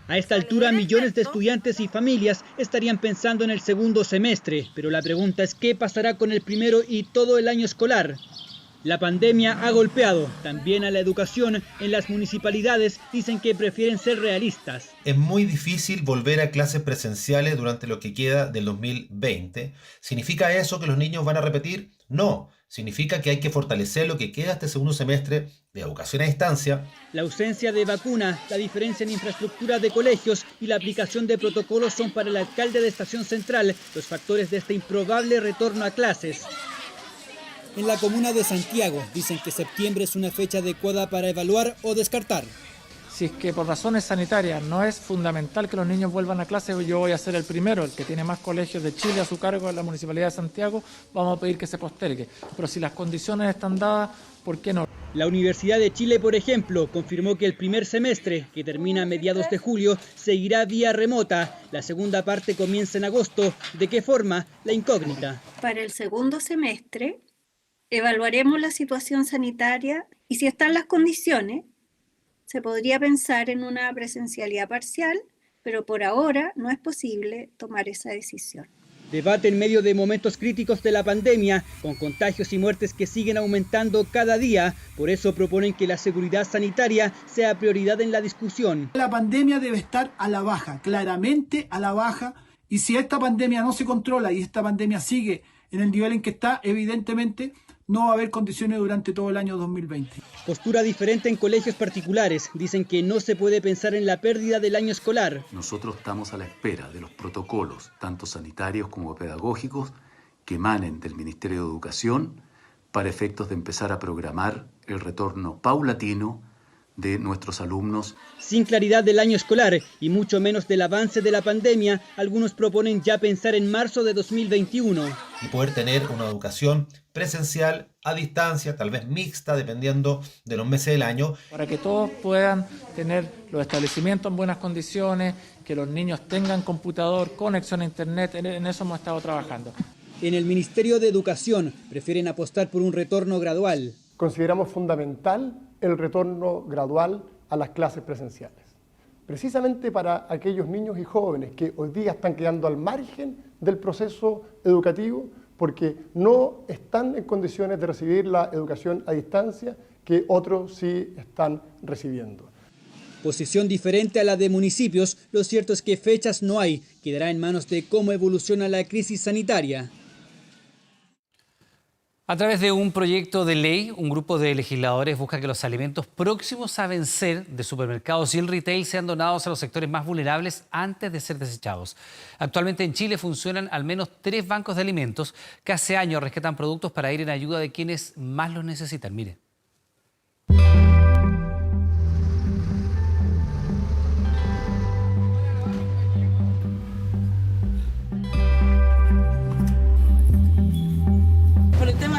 A esta altura, millones de estudiantes y familias estarían pensando en el segundo semestre, pero la pregunta es ¿qué pasará con el primero y todo el año escolar? La pandemia ha golpeado también a la educación. En las municipalidades dicen que prefieren ser realistas. Es muy difícil volver a clases presenciales durante lo que queda del 2020. ¿Significa eso que los niños van a repetir? No. Significa que hay que fortalecer lo que queda este segundo semestre de educación a distancia. La ausencia de vacuna, la diferencia en infraestructura de colegios y la aplicación de protocolos son para el alcalde de Estación Central los factores de este improbable retorno a clases. En la comuna de Santiago dicen que septiembre es una fecha adecuada para evaluar o descartar. Si es que por razones sanitarias no es fundamental que los niños vuelvan a clase, yo voy a ser el primero, el que tiene más colegios de Chile a su cargo en la Municipalidad de Santiago, vamos a pedir que se postergue. Pero si las condiciones están dadas, ¿por qué no? La Universidad de Chile, por ejemplo, confirmó que el primer semestre, que termina a mediados de julio, seguirá vía remota. La segunda parte comienza en agosto. ¿De qué forma? La incógnita. Para el segundo semestre, evaluaremos la situación sanitaria y si están las condiciones, se podría pensar en una presencialidad parcial, pero por ahora no es posible tomar esa decisión. Debate en medio de momentos críticos de la pandemia, con contagios y muertes que siguen aumentando cada día. Por eso proponen que la seguridad sanitaria sea prioridad en la discusión. La pandemia debe estar a la baja, claramente a la baja, y si esta pandemia no se controla y esta pandemia sigue en el nivel en que está, evidentemente no va a haber condiciones durante todo el año 2020. Postura diferente en colegios particulares. Dicen que no se puede pensar en la pérdida del año escolar. Nosotros estamos a la espera de los protocolos, tanto sanitarios como pedagógicos, que emanen del Ministerio de Educación para efectos de empezar a programar el retorno paulatino de nuestros alumnos. Sin claridad del año escolar y mucho menos del avance de la pandemia, algunos proponen ya pensar en marzo de 2021. Y poder tener una educación presencial, a distancia, tal vez mixta, dependiendo de los meses del año. Para que todos puedan tener los establecimientos en buenas condiciones, que los niños tengan computador, conexión a internet, en eso hemos estado trabajando. En el Ministerio de Educación prefieren apostar por un retorno gradual. Consideramos fundamental el retorno gradual a las clases presenciales, precisamente para aquellos niños y jóvenes que hoy día están quedando al margen del proceso educativo porque no están en condiciones de recibir la educación a distancia que otros sí están recibiendo. Posición diferente a la de municipios, lo cierto es que fechas no hay, quedará en manos de cómo evoluciona la crisis sanitaria. A través de un proyecto de ley, un grupo de legisladores busca que los alimentos próximos a vencer de supermercados y el retail sean donados a los sectores más vulnerables antes de ser desechados. Actualmente en Chile funcionan al menos 3 bancos de alimentos que hace años rescatan productos para ir en ayuda de quienes más los necesitan. Miren.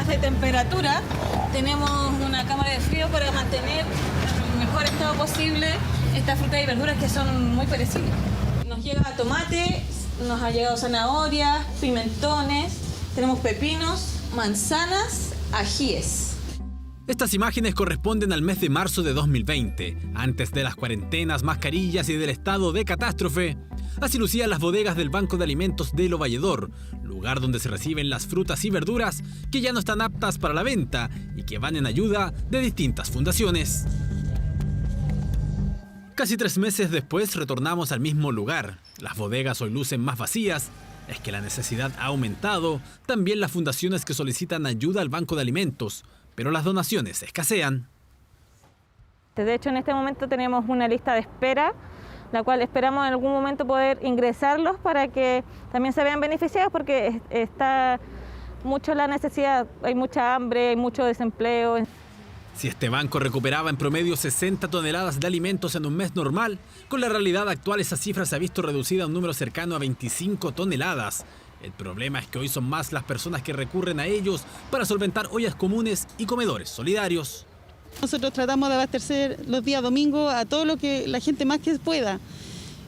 De temperatura, tenemos una cámara de frío para mantener en el mejor estado posible estas frutas y verduras que son muy perecibles. Nos llega tomate, nos ha llegado zanahorias, pimentones, tenemos pepinos, manzanas, ajíes. Estas imágenes corresponden al mes de marzo de 2020, antes de las cuarentenas, mascarillas y del estado de catástrofe. Así lucían las bodegas del Banco de Alimentos de Lo Valledor, lugar donde se reciben las frutas y verduras que ya no están aptas para la venta y que van en ayuda de distintas fundaciones. Casi 3 meses después retornamos al mismo lugar. Las bodegas hoy lucen más vacías. Es que la necesidad ha aumentado, también las fundaciones que solicitan ayuda al Banco de Alimentos, pero las donaciones escasean. De hecho, en este momento tenemos una lista de espera, la cual esperamos en algún momento poder ingresarlos para que también se vean beneficiados, porque está mucho la necesidad, hay mucha hambre, hay mucho desempleo. Si este banco recuperaba en promedio 60 toneladas de alimentos en un mes normal, con la realidad actual esa cifra se ha visto reducida a un número cercano a 25 toneladas. El problema es que hoy son más las personas que recurren a ellos para solventar ollas comunes y comedores solidarios. Nosotros tratamos de abastecer los días domingos a todo lo que la gente más que pueda.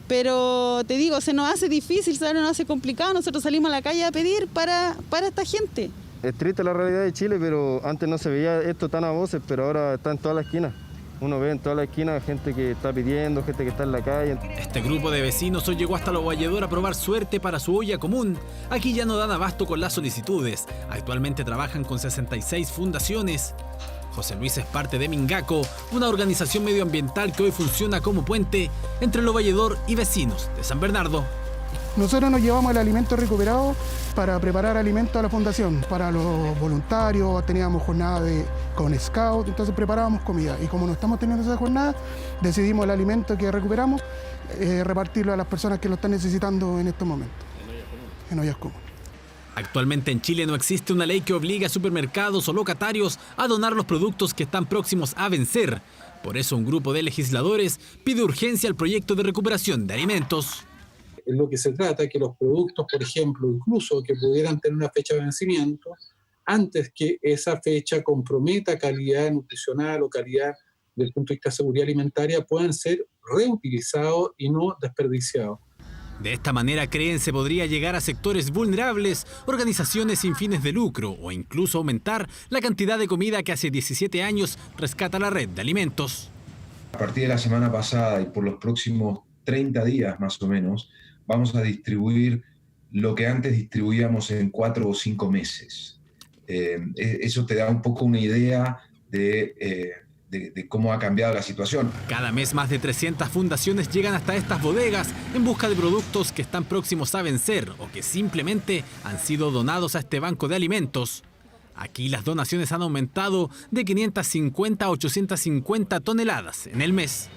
Pero te digo, se nos hace difícil, se nos hace complicado. Nosotros salimos a la calle a pedir para esta gente. Es triste la realidad de Chile, pero antes no se veía esto tan a voces, pero ahora está en toda la esquina. Uno ve en toda la esquina gente que está pidiendo, gente que está en la calle. Este grupo de vecinos hoy llegó hasta Lovalledor a probar suerte para su olla común. Aquí ya no dan abasto con las solicitudes. Actualmente trabajan con 66 fundaciones. José Luis es parte de Mingaco, una organización medioambiental que hoy funciona como puente entre Lovalledor y vecinos de San Bernardo. Nosotros nos llevamos el alimento recuperado para preparar alimentos a la fundación, para los voluntarios, teníamos jornada con Scout, entonces preparábamos comida. Y como no estamos teniendo esa jornada, decidimos el alimento que recuperamos, repartirlo a las personas que lo están necesitando en estos momentos, en ollas comunes. Actualmente en Chile no existe una ley que obligue a supermercados o locatarios a donar los productos que están próximos a vencer. Por eso un grupo de legisladores pide urgencia al proyecto de recuperación de alimentos. En lo que se trata que los productos, por ejemplo, incluso que pudieran tener una fecha de vencimiento, antes que esa fecha comprometa calidad nutricional o calidad desde el punto de vista de seguridad alimentaria, puedan ser reutilizados y no desperdiciados. De esta manera creen se podría llegar a sectores vulnerables, organizaciones sin fines de lucro o incluso aumentar la cantidad de comida que hace 17 años rescata la red de alimentos. A partir de la semana pasada y por los próximos 30 días más o menos, vamos a distribuir lo que antes distribuíamos en 4 o 5 meses. Eso te da un poco una idea de cómo ha cambiado la situación. Cada mes más de 300 fundaciones llegan hasta estas bodegas en busca de productos que están próximos a vencer o que simplemente han sido donados a este banco de alimentos. Aquí las donaciones han aumentado de 550 a 850 toneladas en el mes.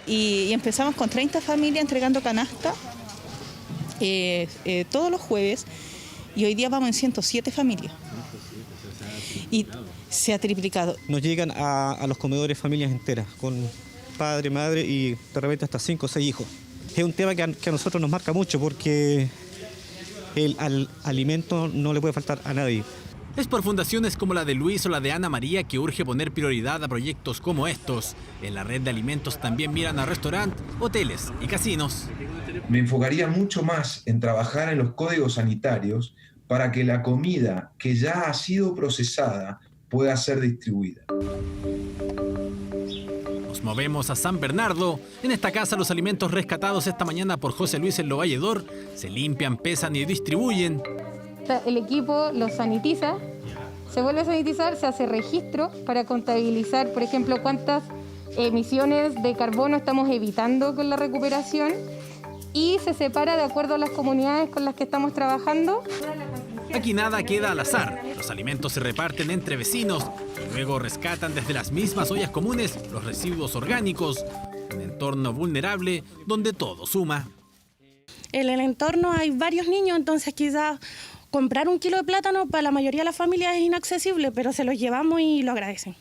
Y empezamos con 30 familias entregando canasta todos los jueves y hoy día vamos en 107 familias. Y se ha triplicado. Nos llegan a los comedores familias enteras, con padre, madre y de repente hasta 5 o 6 hijos. Es un tema que a nosotros nos marca mucho porque el alimento no le puede faltar a nadie. Es por fundaciones como la de Luis o la de Ana María que urge poner prioridad a proyectos como estos. En la red de alimentos también miran a restaurantes, hoteles y casinos. Me enfocaría mucho más en trabajar en los códigos sanitarios para que la comida que ya ha sido procesada pueda ser distribuida. Nos movemos a San Bernardo. En esta casa los alimentos rescatados esta mañana por José Luis en Lovalledor se limpian, pesan y distribuyen. El equipo los sanitiza, se vuelve a sanitizar, se hace registro para contabilizar, por ejemplo, cuántas emisiones de carbono estamos evitando con la recuperación y se separa de acuerdo a las comunidades con las que estamos trabajando. Aquí nada queda al azar. Los alimentos se reparten entre vecinos y luego rescatan desde las mismas ollas comunes los residuos orgánicos. Un entorno vulnerable donde todo suma. En el entorno hay varios niños, entonces quizás comprar 1 kilo de plátano para la mayoría de las familias es inaccesible, pero se los llevamos y lo agradecen.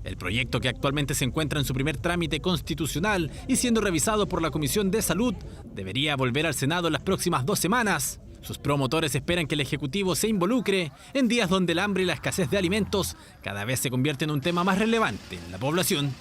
El proyecto, que actualmente se encuentra en su primer trámite constitucional y siendo revisado por la Comisión de Salud, debería volver al Senado en las próximas 2 semanas. Sus promotores esperan que el Ejecutivo se involucre en días donde el hambre y la escasez de alimentos cada vez se convierten en un tema más relevante en la población.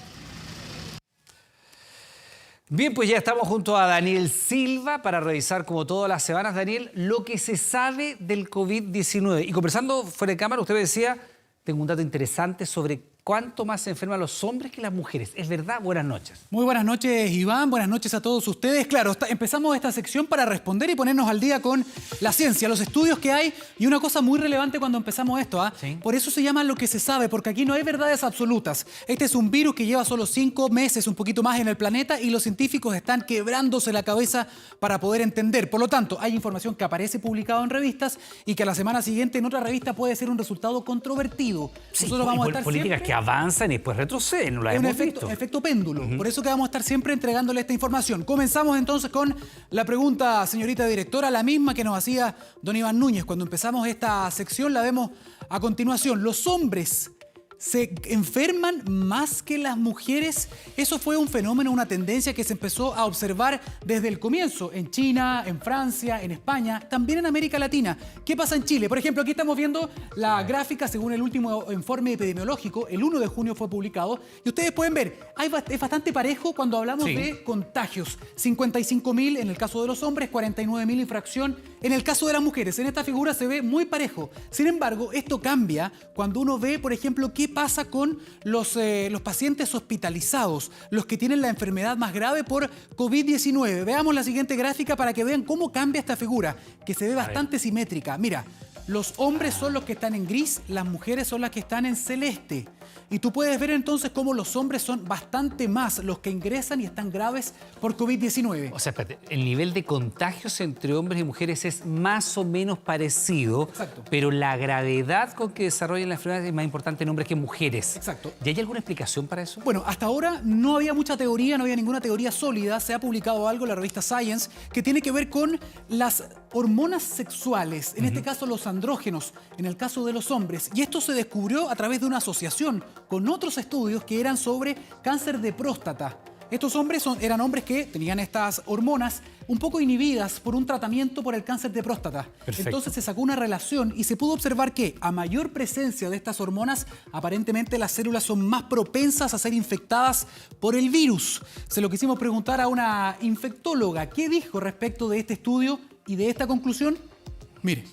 Bien, pues ya estamos junto a Daniel Silva para revisar, como todas las semanas, Daniel, lo que se sabe del COVID-19. Y conversando fuera de cámara, usted me decía, tengo un dato interesante sobre cuánto más se enferman los hombres que las mujeres. ¿Es verdad? Buenas noches. Muy buenas noches, Iván. Buenas noches a todos ustedes. Claro, empezamos esta sección para responder y ponernos al día con la ciencia, los estudios que hay. Y una cosa muy relevante cuando empezamos esto, ¿Sí? Por eso se llama lo que se sabe, porque aquí no hay verdades absolutas. Este es un virus que lleva solo 5 meses, un poquito más en el planeta, y los científicos están quebrándose la cabeza para poder entender. Por lo tanto, hay información que aparece publicada en revistas y que a la semana siguiente en otra revista puede ser un resultado controvertido. Sí, nosotros vamos a estar políticas siempre que avanzan y después retroceden, no la hemos visto. Efecto péndulo. Por eso que vamos a estar siempre entregándole esta información. Comenzamos entonces con la pregunta, señorita directora, la misma que nos hacía don Iván Núñez. Cuando empezamos esta sección la vemos a continuación. ¿Los hombres se enferman más que las mujeres? Eso fue un fenómeno, una tendencia que se empezó a observar desde el comienzo en China, en Francia, en España, también en América Latina. ¿Qué pasa en Chile? Por ejemplo, aquí estamos viendo la gráfica según el último informe epidemiológico. El 1 de junio fue publicado y ustedes pueden ver, es bastante parejo cuando hablamos de contagios. 55.000 en el caso de los hombres, 49.000 infracción en el caso de las mujeres. En esta figura se ve muy parejo. Sin embargo, esto cambia cuando uno ve, por ejemplo, qué qué pasa con los pacientes hospitalizados, los que tienen la enfermedad más grave por COVID-19. Veamos la siguiente gráfica para que vean cómo cambia esta figura, que se ve bastante simétrica. Mira, los hombres son los que están en gris, las mujeres son las que están en celeste. Y tú puedes ver entonces cómo los hombres son bastante más los que ingresan y están graves por COVID-19. O sea, espérate, el nivel de contagios entre hombres y mujeres es más o menos parecido, exacto, pero la gravedad con que desarrollan la enfermedad es más importante en hombres que en mujeres. Exacto. ¿Y hay alguna explicación para eso? Bueno, hasta ahora no había mucha teoría, no había ninguna teoría sólida. Se ha publicado algo en la revista Science que tiene que ver con las hormonas sexuales, en este caso los andrógenos, en el caso de los hombres. Y esto se descubrió a través de una asociación con otros estudios que eran sobre cáncer de próstata. Estos hombres eran hombres que tenían estas hormonas un poco inhibidas por un tratamiento por el cáncer de próstata. Perfecto. Entonces se sacó una relación y se pudo observar que a mayor presencia de estas hormonas, aparentemente las células son más propensas a ser infectadas por el virus. Se lo quisimos preguntar a una infectóloga. ¿Qué dijo respecto de este estudio y de esta conclusión? Mire.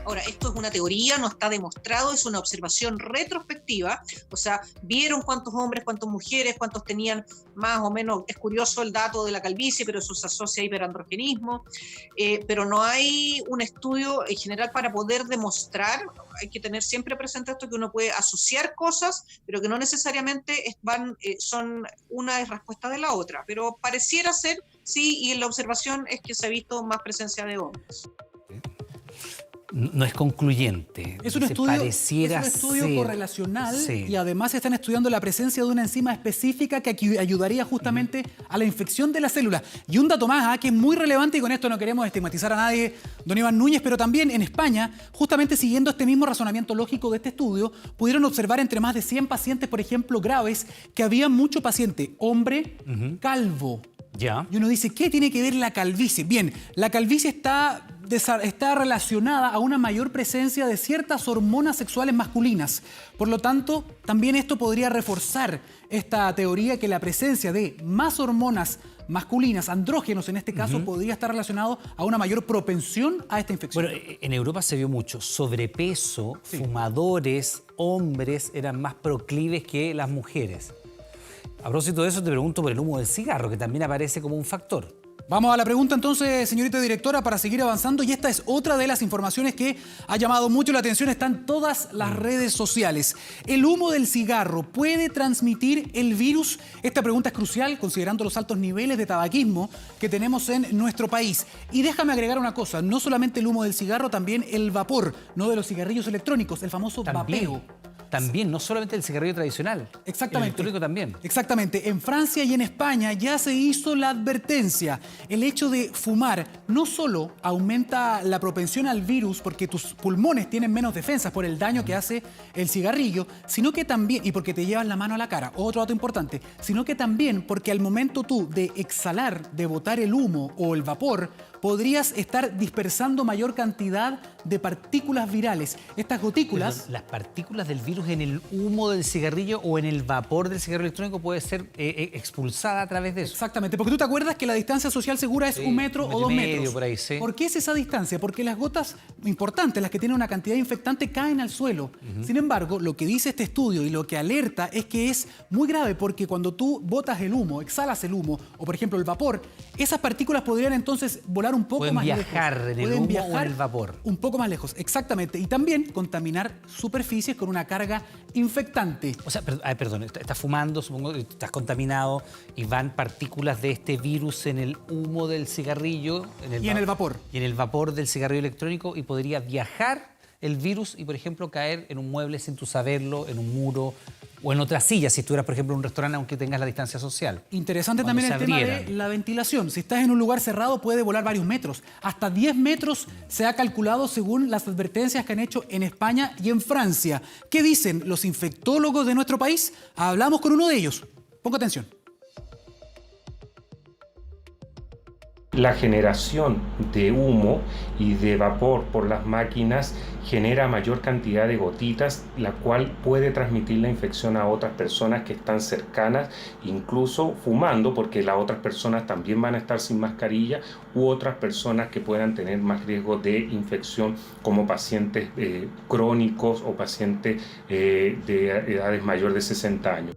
Ahora, esto es una teoría, no está demostrado, es una observación retrospectiva, o sea, vieron cuántos hombres, cuántas mujeres, cuántos tenían más o menos, es curioso el dato de la calvicie, pero eso se asocia a hiperandrogenismo, pero no hay un estudio en general para poder demostrar, hay que tener siempre presente esto, que uno puede asociar cosas, pero que no necesariamente son una respuesta de la otra, pero pareciera ser, sí, y la observación es que se ha visto más presencia de hombres. No es concluyente. Es un estudio ser correlacional, sí, y además están estudiando la presencia de una enzima específica que ayudaría justamente a la infección de la célula. Y un dato más que es muy relevante, y con esto no queremos estigmatizar a nadie, don Iván Núñez, pero también en España, justamente siguiendo este mismo razonamiento lógico de este estudio, pudieron observar entre más de 100 pacientes, por ejemplo, graves, que había mucho paciente hombre calvo. Ya. Y uno dice, ¿qué tiene que ver la calvicie? Bien, la calvicie está relacionada a una mayor presencia de ciertas hormonas sexuales masculinas. Por lo tanto, también esto podría reforzar esta teoría que la presencia de más hormonas masculinas, andrógenos en este caso, podría estar relacionado a una mayor propensión a esta infección. Bueno, en Europa se vio mucho sobrepeso, fumadores, hombres eran más proclives que las mujeres. A propósito de eso, te pregunto por el humo del cigarro, que también aparece como un factor. Vamos a la pregunta entonces, señorita directora, para seguir avanzando. Y esta es otra de las informaciones que ha llamado mucho la atención. Está en todas las redes sociales. ¿El humo del cigarro puede transmitir el virus? Esta pregunta es crucial, considerando los altos niveles de tabaquismo que tenemos en nuestro país. Y déjame agregar una cosa. No solamente el humo del cigarro, también el vapor, no de los cigarrillos electrónicos, el famoso vapeo. También, no solamente el cigarrillo tradicional. Exactamente. El electrónico también. Exactamente. En Francia y en España ya se hizo la advertencia. El hecho de fumar no solo aumenta la propensión al virus porque tus pulmones tienen menos defensas por el daño que hace el cigarrillo, sino que también, y porque te llevas la mano a la cara, otro dato importante, sino que también porque al momento tú de exhalar, de botar el humo o el vapor, podrías estar dispersando mayor cantidad de partículas virales. Estas gotículas... Perdón, las partículas del virus en el humo del cigarrillo o en el vapor del cigarrillo electrónico puede ser expulsada a través de eso. Exactamente, porque tú te acuerdas que la distancia social segura es 1 metro o 2 metros. Por ahí, sí. ¿Por qué es esa distancia? Porque las gotas importantes, las que tienen una cantidad infectante, caen al suelo. Sin embargo, lo que dice este estudio y lo que alerta es que es muy grave porque cuando tú botas el humo, exhalas el humo o, por ejemplo, el vapor, esas partículas podrían entonces volar un poco más lejos. Pueden viajar en el humo o en el vapor. Un poco más lejos, exactamente. Y también contaminar superficies con una carga infectante. O sea, perdón, estás fumando, supongo que estás contaminado y van partículas de este virus en el humo del cigarrillo. En el vapor. Y en el vapor del cigarrillo electrónico, y podría viajar el virus y, por ejemplo, caer en un mueble sin tú saberlo, en un muro o en otra silla, si estuvieras, por ejemplo, en un restaurante, aunque tengas la distancia social. Interesante también el tema de la ventilación. Si estás en un lugar cerrado, puede volar varios metros. Hasta 10 metros se ha calculado según las advertencias que han hecho en España y en Francia. ¿Qué dicen los infectólogos de nuestro país? Hablamos con uno de ellos. Ponga atención. La generación de humo y de vapor por las máquinas genera mayor cantidad de gotitas, la cual puede transmitir la infección a otras personas que están cercanas, incluso fumando, porque las otras personas también van a estar sin mascarilla, u otras personas que puedan tener más riesgo de infección, como pacientes crónicos o pacientes de edades mayores de 60 años.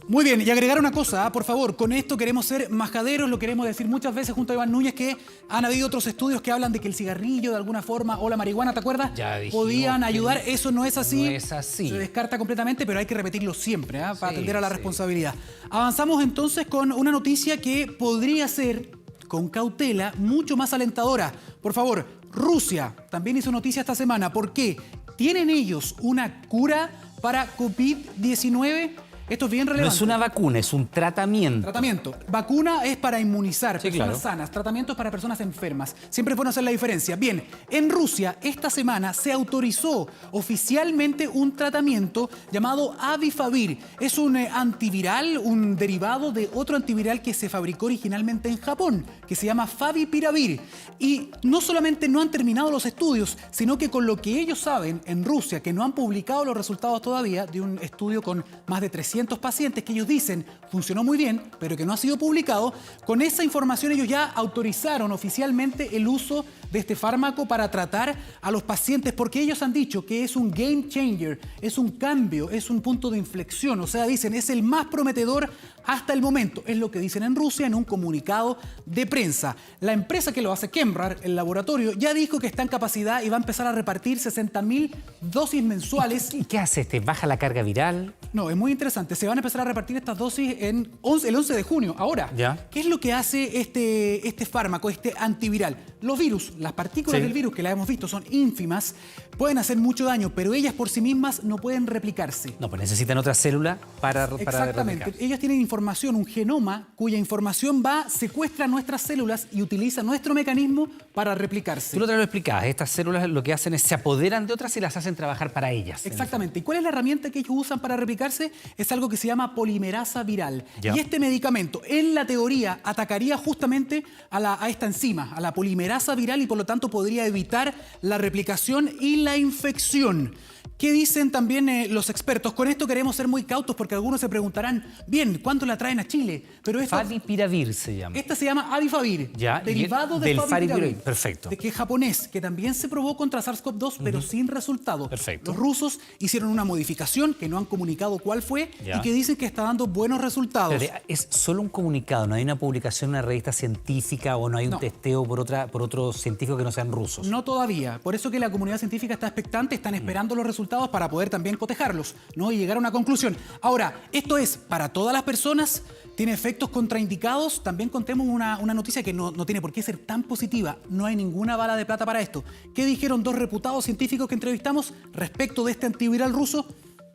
Muy bien, y agregar una cosa, por favor, con esto queremos ser majaderos, lo queremos decir muchas veces junto a Iván Núñez, que han habido otros estudios que hablan de que el cigarrillo de alguna forma o la marihuana, ¿te acuerdas? Podían ayudar, eso no es así. No es así. Se descarta completamente, pero hay que repetirlo siempre, para atender a la responsabilidad. Avanzamos entonces con una noticia que podría ser, con cautela, mucho más alentadora. Por favor, Rusia también hizo noticia esta semana. ¿Por qué? ¿Tienen ellos una cura para COVID-19? Esto es bien relevante. No es una vacuna, es un tratamiento. Tratamiento. Vacuna es para inmunizar personas sanas. Tratamiento es para personas enfermas. Siempre es bueno hacer la diferencia. Bien, en Rusia esta semana se autorizó oficialmente un tratamiento llamado Avifavir. Es un antiviral, un derivado de otro antiviral que se fabricó originalmente en Japón, que se llama Favipiravir. Y no solamente no han terminado los estudios, sino que con lo que ellos saben en Rusia, que no han publicado los resultados todavía de un estudio con más de 300 pacientes que ellos dicen funcionó muy bien, pero que no ha sido publicado, con esa información ellos ya autorizaron oficialmente el uso de este fármaco para tratar a los pacientes, porque ellos han dicho que es un game changer, es un cambio, es un punto de inflexión, o sea, dicen es el más prometedor hasta el momento, es lo que dicen en Rusia en un comunicado de prensa. La empresa que lo hace, Kemrar, el laboratorio, ya dijo que está en capacidad y va a empezar a repartir 60.000 dosis mensuales. ¿Y qué hace este? ¿Baja la carga viral? No, es muy interesante. Se van a empezar a repartir estas dosis el 11 de junio. Ahora, ¿qué es lo que hace este fármaco, este antiviral? Los virus, las partículas del virus que las hemos visto son ínfimas, pueden hacer mucho daño, pero ellas por sí mismas no pueden replicarse. No, pues necesitan otra célula para Exactamente. replicar. Ellas tienen información, un genoma cuya información secuestra nuestras células y utiliza nuestro mecanismo para replicarse. Tú lo explicabas, estas células lo que hacen es se apoderan de otras y las hacen trabajar para ellas. Exactamente. ¿Y cuál es la herramienta que ellos usan para replicarse? Es algo que se llama polimerasa viral. Ya. Y este medicamento, en la teoría, atacaría justamente a esta enzima, a la polimerasa viral, y por lo tanto podría evitar la replicación y la infección. ¿Qué dicen también los expertos? Con esto queremos ser muy cautos porque algunos se preguntarán, bien, ¿cuánto la traen a Chile? Pero Favipiravir se llama. Esta se llama Avifavir, derivado del Favipiravir. Perfecto. De que es japonés, que también se probó contra SARS-CoV-2, pero sin resultado. Perfecto. Los rusos hicieron una modificación que no han comunicado cuál fue y que dicen que está dando buenos resultados. Pero es solo un comunicado, no hay una publicación en una revista científica o no hay un testeo por otros científicos que no sean rusos. No todavía. Por eso que la comunidad científica está expectante, están esperando los resultados para poder también cotejarlos, ¿no? Y llegar a una conclusión. Ahora, esto es para todas las personas, tiene efectos contraindicados. También contemos una noticia que no tiene por qué ser tan positiva. No hay ninguna bala de plata para esto. ¿Qué dijeron dos reputados científicos que entrevistamos respecto de este antiviral ruso?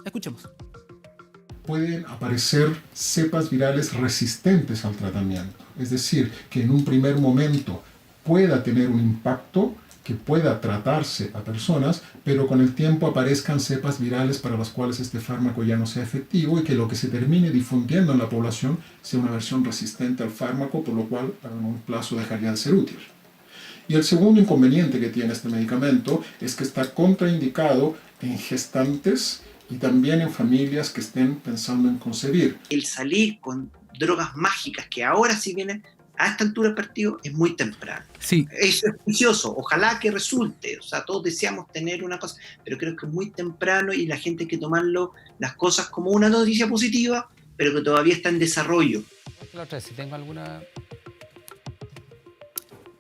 Escuchemos. Pueden aparecer cepas virales resistentes al tratamiento. Es decir, que en un primer momento pueda tener un impacto, que pueda tratarse a personas, pero con el tiempo aparezcan cepas virales para las cuales este fármaco ya no sea efectivo y que lo que se termine difundiendo en la población sea una versión resistente al fármaco, por lo cual en un plazo dejaría de ser útil. Y el segundo inconveniente que tiene este medicamento es que está contraindicado en gestantes y también en familias que estén pensando en concebir. El salir con drogas mágicas que ahora sí vienen a esta altura del partido es muy temprano. Sí. Es precioso, ojalá que resulte, o sea, todos deseamos tener una cosa, pero creo que es muy temprano y la gente hay que tomarlo las cosas como una noticia positiva, pero que todavía está en desarrollo. La otra vez, si tengo alguna...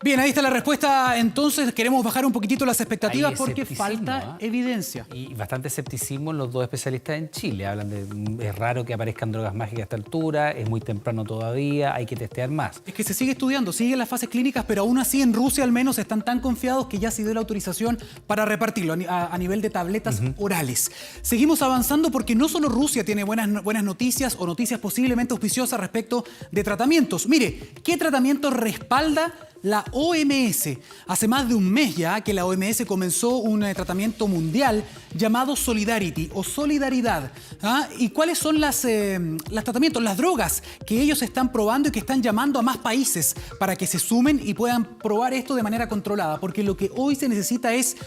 Bien, ahí está la respuesta. Entonces queremos bajar un poquitito las expectativas porque falta evidencia. Y bastante escepticismo en los dos especialistas en Chile. Hablan de es raro que aparezcan drogas mágicas a esta altura, es muy temprano todavía, hay que testear más. Es que se sigue estudiando, siguen las fases clínicas, pero aún así en Rusia al menos están tan confiados que ya se dio la autorización para repartirlo a nivel de tabletas orales. Seguimos avanzando porque no solo Rusia tiene buenas noticias o noticias posiblemente auspiciosas respecto de tratamientos. Mire, ¿qué tratamiento respalda la OMS. Hace más de un mes ya que la OMS comenzó un tratamiento mundial llamado Solidarity o Solidaridad. ¿Y cuáles son los tratamientos, las drogas que ellos están probando y que están llamando a más países para que se sumen y puedan probar esto de manera controlada? Porque lo que hoy se necesita es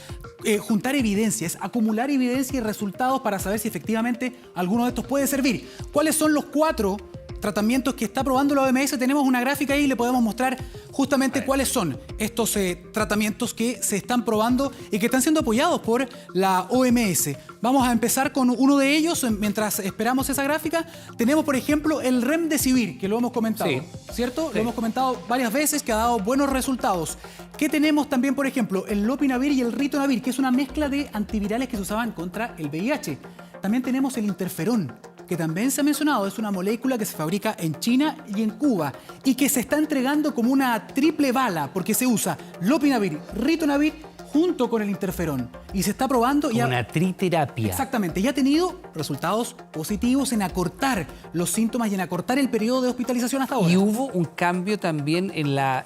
juntar evidencias, acumular evidencia y resultados para saber si efectivamente alguno de estos puede servir. ¿Cuáles son los 4 tratamientos que está probando la OMS? Tenemos una gráfica ahí y le podemos mostrar justamente cuáles son estos tratamientos que se están probando y que están siendo apoyados por la OMS. Vamos a empezar con uno de ellos. Mientras esperamos esa gráfica, tenemos, por ejemplo, el Remdesivir, que lo hemos comentado, ¿cierto? Sí. Lo hemos comentado varias veces, que ha dado buenos resultados. ¿Qué tenemos también, por ejemplo? El Lopinavir y el Ritonavir, que es una mezcla de antivirales que se usaban contra el VIH. También tenemos el interferón, que también se ha mencionado, es una molécula que se fabrica en China y en Cuba y que se está entregando como una triple bala porque se usa Lopinavir, Ritonavir junto con el interferón y se está probando como una triterapia. Exactamente, y ha tenido resultados positivos en acortar los síntomas y en acortar el periodo de hospitalización hasta ahora. Y hubo un cambio también en las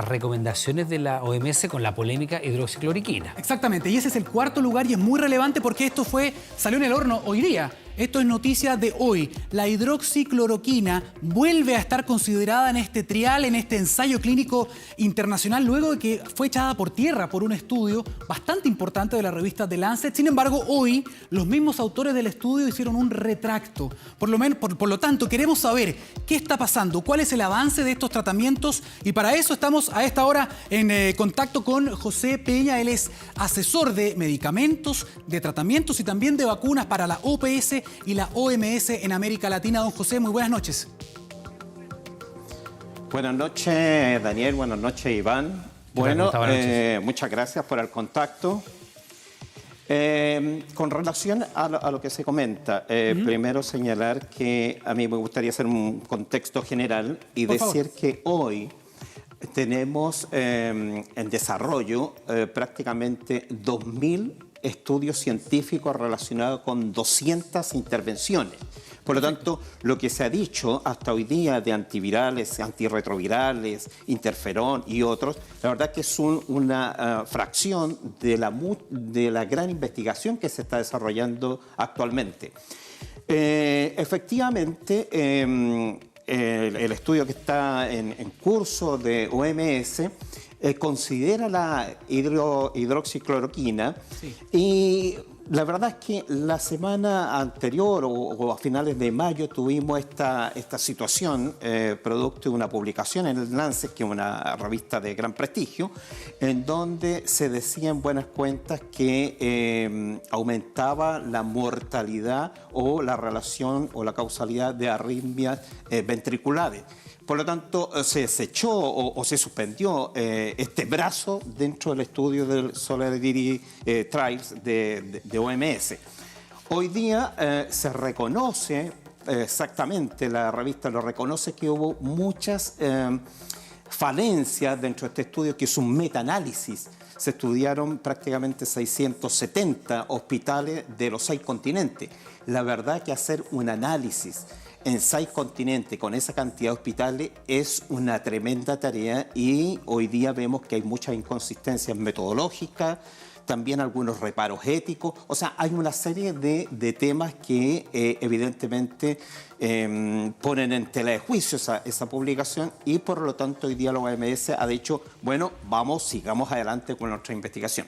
recomendaciones de la OMS con la polémica hidroxicloroquina. Exactamente, y ese es el 4º lugar y es muy relevante porque esto salió en el horno hoy día. Esto es noticia de hoy. La hidroxicloroquina vuelve a estar considerada en este trial, en este ensayo clínico internacional, luego de que fue echada por tierra por un estudio bastante importante de la revista The Lancet. Sin embargo, hoy los mismos autores del estudio hicieron un retracto. Por lo tanto, queremos saber qué está pasando, cuál es el avance de estos tratamientos, y para eso estamos a esta hora en contacto con José Peña. Él es asesor de medicamentos, de tratamientos y también de vacunas para la OPS y la OMS en América Latina. Don José, muy buenas noches. Buenas noches, Daniel. Buenas noches, Iván. Bueno, muchas gracias por el contacto. Con relación a lo que se comenta, primero señalar que a mí me gustaría hacer un contexto general y decir que hoy tenemos en desarrollo prácticamente 2.000 estudios científicos relacionados con 200 intervenciones. Por lo tanto, lo que se ha dicho hasta hoy día de antivirales, antirretrovirales, interferón y otros, la verdad que es una fracción de la gran investigación que se está desarrollando actualmente. Efectivamente, el estudio que está en curso de OMS considera la hidroxicloroquina y la verdad es que la semana anterior o a finales de mayo tuvimos esta situación producto de una publicación en el Lancet, que es una revista de gran prestigio, en donde se decía en buenas cuentas que aumentaba la mortalidad o la relación o la causalidad de arritmias ventriculares. Por lo tanto, se desechó o se suspendió este brazo dentro del estudio del Solidarity Trials de OMS. Hoy día se reconoce, exactamente la revista lo reconoce, que hubo muchas falencias dentro de este estudio, que es un metaanálisis. Se estudiaron prácticamente 670 hospitales de los 6 continentes. La verdad que hacer un análisis en 6 continentes con esa cantidad de hospitales es una tremenda tarea y hoy día vemos que hay muchas inconsistencias metodológicas, también algunos reparos éticos. O sea, hay una serie de temas que evidentemente ponen en tela de juicio esa publicación y por lo tanto hoy día la OMS ha dicho, bueno, sigamos adelante con nuestra investigación.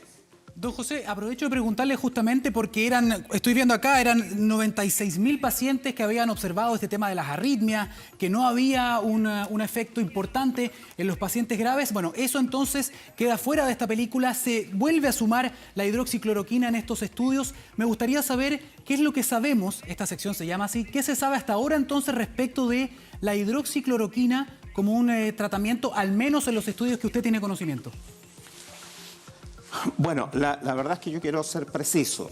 Don José, aprovecho de preguntarle justamente porque estoy viendo acá, eran 96.000 pacientes que habían observado este tema de las arritmias, que no había un efecto importante en los pacientes graves. Bueno, eso entonces queda fuera de esta película, se vuelve a sumar la hidroxicloroquina en estos estudios. Me gustaría saber qué es lo que sabemos, esta sección se llama así, qué se sabe hasta ahora entonces respecto de la hidroxicloroquina como un tratamiento, al menos en los estudios que usted tiene conocimiento. Bueno, la verdad es que yo quiero ser preciso.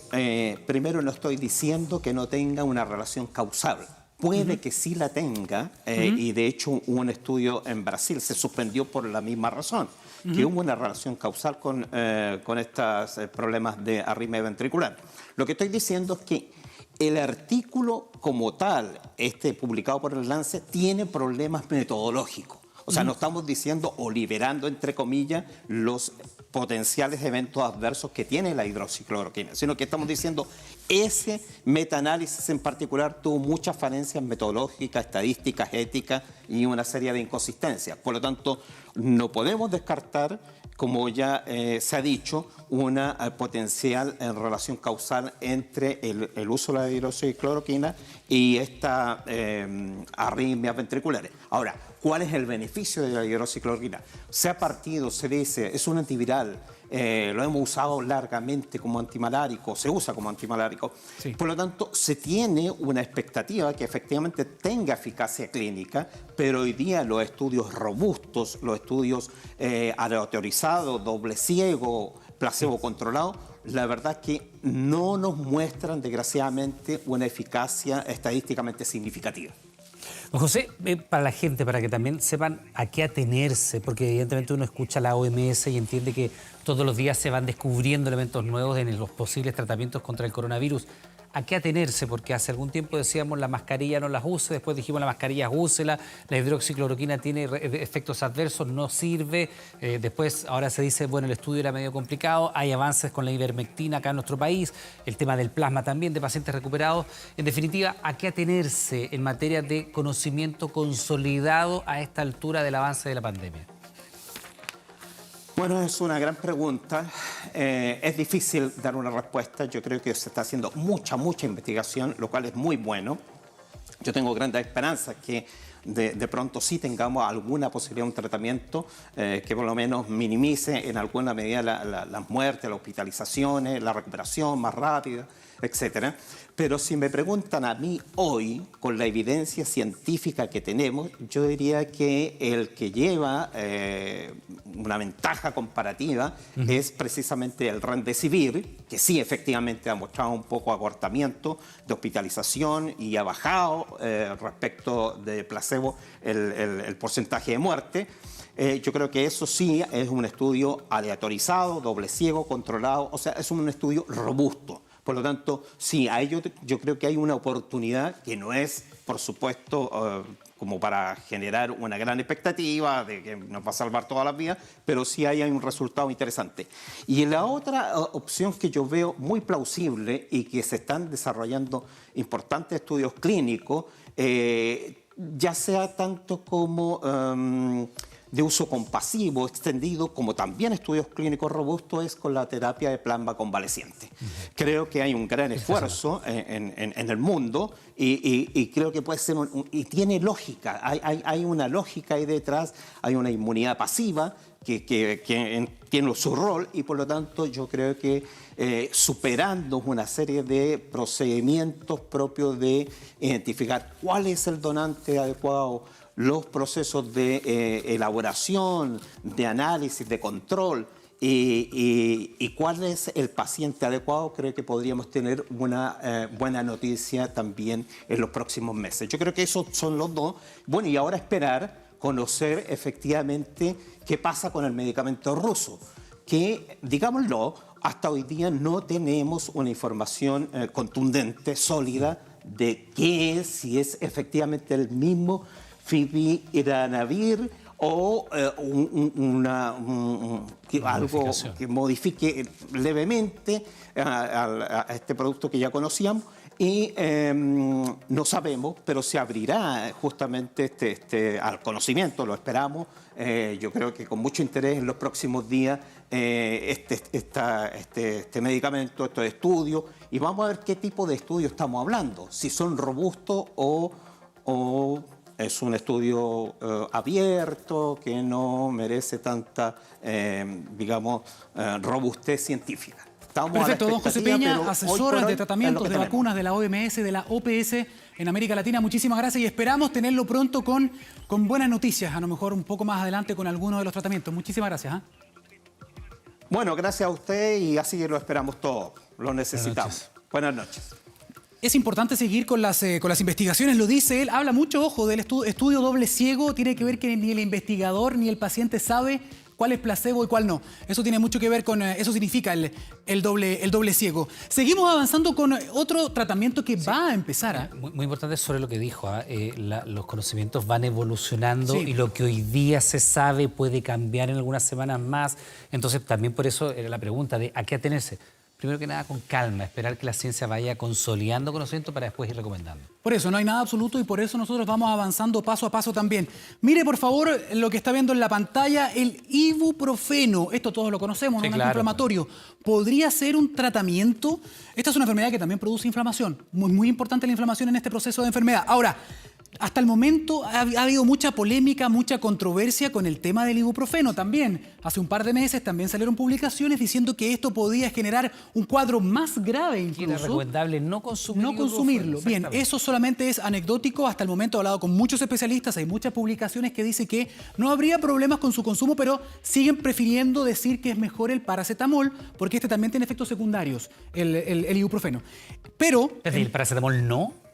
Primero, no estoy diciendo que no tenga una relación causal. Puede que sí la tenga, y de hecho un estudio en Brasil se suspendió por la misma razón, que hubo una relación causal con estos problemas de arritmia ventricular. Lo que estoy diciendo es que el artículo como tal, publicado por el Lancet, tiene problemas metodológicos. O sea, no estamos diciendo o liberando, entre comillas, los potenciales eventos adversos que tiene la hidroxicloroquina, sino que estamos diciendo ese metaanálisis en particular tuvo muchas falencias metodológicas, estadísticas, éticas y una serie de inconsistencias. Por lo tanto, no podemos descartar, como ya se ha dicho, una potencial relación causal entre el uso de la hidroxicloroquina y estas arritmias ventriculares. Ahora, ¿cuál es el beneficio de la hidroxicloroquina? Se ha partido, se dice, es un antiviral. Lo hemos usado largamente como antimalárico, se usa como antimalárico. Sí. Por lo tanto, se tiene una expectativa que efectivamente tenga eficacia clínica, pero hoy día los estudios robustos, los estudios aleatorizados, doble ciego, placebo controlado, la verdad es que no nos muestran, desgraciadamente, una eficacia estadísticamente significativa. Don José, para la gente, para que también sepan a qué atenerse, porque evidentemente uno escucha la OMS y entiende que todos los días se van descubriendo elementos nuevos en los posibles tratamientos contra el coronavirus. ¿A qué atenerse? Porque hace algún tiempo decíamos la mascarilla no las use, después dijimos la mascarilla úsela, la hidroxicloroquina tiene efectos adversos, no sirve. Después ahora se dice, bueno, el estudio era medio complicado, hay avances con la ivermectina acá en nuestro país, el tema del plasma también de pacientes recuperados. En definitiva, ¿a qué atenerse en materia de conocimiento consolidado a esta altura del avance de la pandemia? Bueno, es una gran pregunta. Es difícil dar una respuesta. Yo creo que se está haciendo mucha investigación, lo cual es muy bueno. Yo tengo grandes esperanzas que de pronto sí tengamos alguna posibilidad de un tratamiento que por lo menos minimice en alguna medida las muertes, las hospitalizaciones, la recuperación más rápida, etcétera. Pero si me preguntan a mí hoy, con la evidencia científica que tenemos, yo diría que el que lleva una ventaja comparativa es precisamente el Remdesivir, que sí efectivamente ha mostrado un poco acortamiento de hospitalización y ha bajado respecto de placebo el porcentaje de muerte. Yo creo que eso sí es un estudio aleatorizado, doble ciego, controlado, o sea, es un estudio robusto. Por lo tanto, sí, a ello yo creo que hay una oportunidad que no es, por supuesto, como para generar una gran expectativa de que nos va a salvar todas las vidas, pero sí hay un resultado interesante. Y la otra opción que yo veo muy plausible y que se están desarrollando importantes estudios clínicos, ya sea tanto como de uso compasivo extendido, como también estudios clínicos robustos, es con la terapia de plasma convaleciente. Creo que hay un gran esfuerzo en el mundo y creo que puede ser, y tiene lógica, hay una lógica ahí detrás, hay una inmunidad pasiva que tiene su rol y por lo tanto yo creo que superando una serie de procedimientos propios de identificar cuál es el donante adecuado, los procesos de elaboración, de análisis, de control y cuál es el paciente adecuado, creo que podríamos tener una buena noticia también en los próximos meses. Yo creo que esos son los dos. Bueno, y ahora esperar conocer efectivamente qué pasa con el medicamento ruso, que, digámoslo, hasta hoy día no tenemos una información contundente, sólida, de qué es, si es efectivamente el mismo Favipiravir o algo que modifique levemente a este producto que ya conocíamos y no sabemos, pero se abrirá justamente al conocimiento, lo esperamos. Yo creo que con mucho interés en los próximos días este medicamento, estos estudios, y vamos a ver qué tipo de estudios estamos hablando, si son robustos o es un estudio abierto que no merece tanta, robustez científica. Perfecto, don José Peña, asesor de tratamientos de vacunas de la OMS, de la OPS en América Latina. Muchísimas gracias y esperamos tenerlo pronto con buenas noticias, a lo mejor un poco más adelante con algunos de los tratamientos. Muchísimas gracias. Bueno, gracias a usted y así lo esperamos todos, lo necesitamos. Buenas noches. Es importante seguir con las investigaciones, lo dice él. Habla mucho, ojo, del estudio doble ciego. Tiene que ver que ni el investigador ni el paciente sabe cuál es placebo y cuál no. Eso tiene mucho que ver con, eso significa el doble ciego. Seguimos avanzando con otro tratamiento que va a empezar. Muy importante sobre lo que dijo. Los conocimientos van evolucionando y lo que hoy día se sabe puede cambiar en algunas semanas más. Entonces también por eso era la pregunta de ¿a qué atenerse? Primero que nada, con calma, esperar que la ciencia vaya consolidando conocimiento para después ir recomendando. Por eso, no hay nada absoluto y por eso nosotros vamos avanzando paso a paso también. Mire, por favor, lo que está viendo en la pantalla, el ibuprofeno. Esto todos lo conocemos, un antiinflamatorio. ¿Podría ser un tratamiento? Esta es una enfermedad que también produce inflamación. Muy importante la inflamación en este proceso de enfermedad. Ahora, hasta el momento ha habido mucha polémica, mucha controversia con el tema del ibuprofeno también. Hace un par de meses también salieron publicaciones diciendo que esto podía generar un cuadro más grave incluso. Era recomendable no consumirlo. Bien, eso solamente es anecdótico. Hasta el momento he hablado con muchos especialistas, hay muchas publicaciones que dicen que no habría problemas con su consumo, pero siguen prefiriendo decir que es mejor el paracetamol porque este también tiene efectos secundarios, el ibuprofeno. Pero ¿el paracetamol no?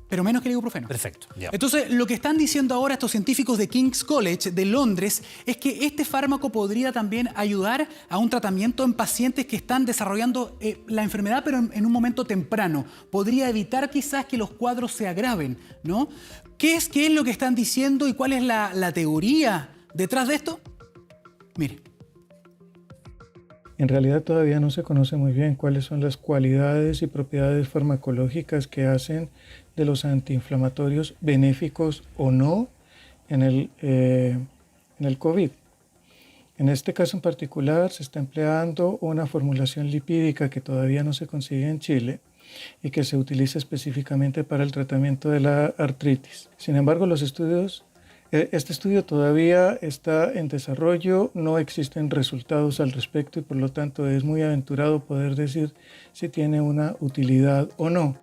Pero menos que el ibuprofeno. Perfecto. Ya. Entonces, lo que están diciendo ahora estos científicos de King's College de Londres es que este fármaco podría también ayudar a un tratamiento en pacientes que están desarrollando la enfermedad, pero en un momento temprano. Podría evitar quizás que los cuadros se agraven, ¿no? ¿Qué es lo que están diciendo y cuál es la teoría detrás de esto? Mire. En realidad todavía no se conoce muy bien cuáles son las cualidades y propiedades farmacológicas que hacen de los antiinflamatorios benéficos o no en el COVID. En este caso en particular se está empleando una formulación lipídica que todavía no se consigue en Chile y que se utiliza específicamente para el tratamiento de la artritis. Sin embargo, este estudio todavía está en desarrollo, no existen resultados al respecto y por lo tanto es muy aventurado poder decir si tiene una utilidad o no.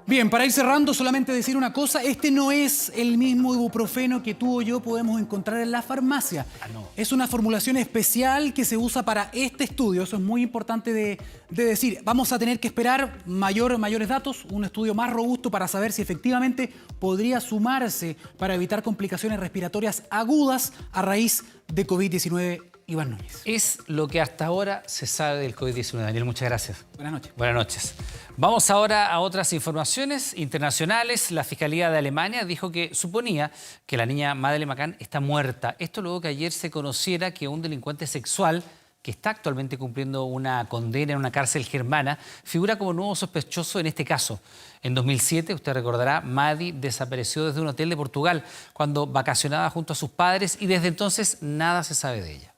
Bien, para ir cerrando, solamente decir una cosa, este no es el mismo ibuprofeno que tú o yo podemos encontrar en la farmacia. No. Es una formulación especial que se usa para este estudio, eso es muy importante de decir. Vamos a tener que esperar mayores datos, un estudio más robusto para saber si efectivamente podría sumarse para evitar complicaciones respiratorias agudas a raíz de COVID-19. Iván Núñez. Es lo que hasta ahora se sabe del COVID-19. Daniel, muchas gracias. Buenas noches. Buenas noches. Vamos ahora a otras informaciones internacionales. La Fiscalía de Alemania dijo que suponía que la niña Madeleine McCann está muerta. Esto luego que ayer se conociera que un delincuente sexual que está actualmente cumpliendo una condena en una cárcel germana, figura como nuevo sospechoso en este caso. En 2007, usted recordará, Maddie desapareció desde un hotel de Portugal cuando vacacionaba junto a sus padres y desde entonces nada se sabe de ella.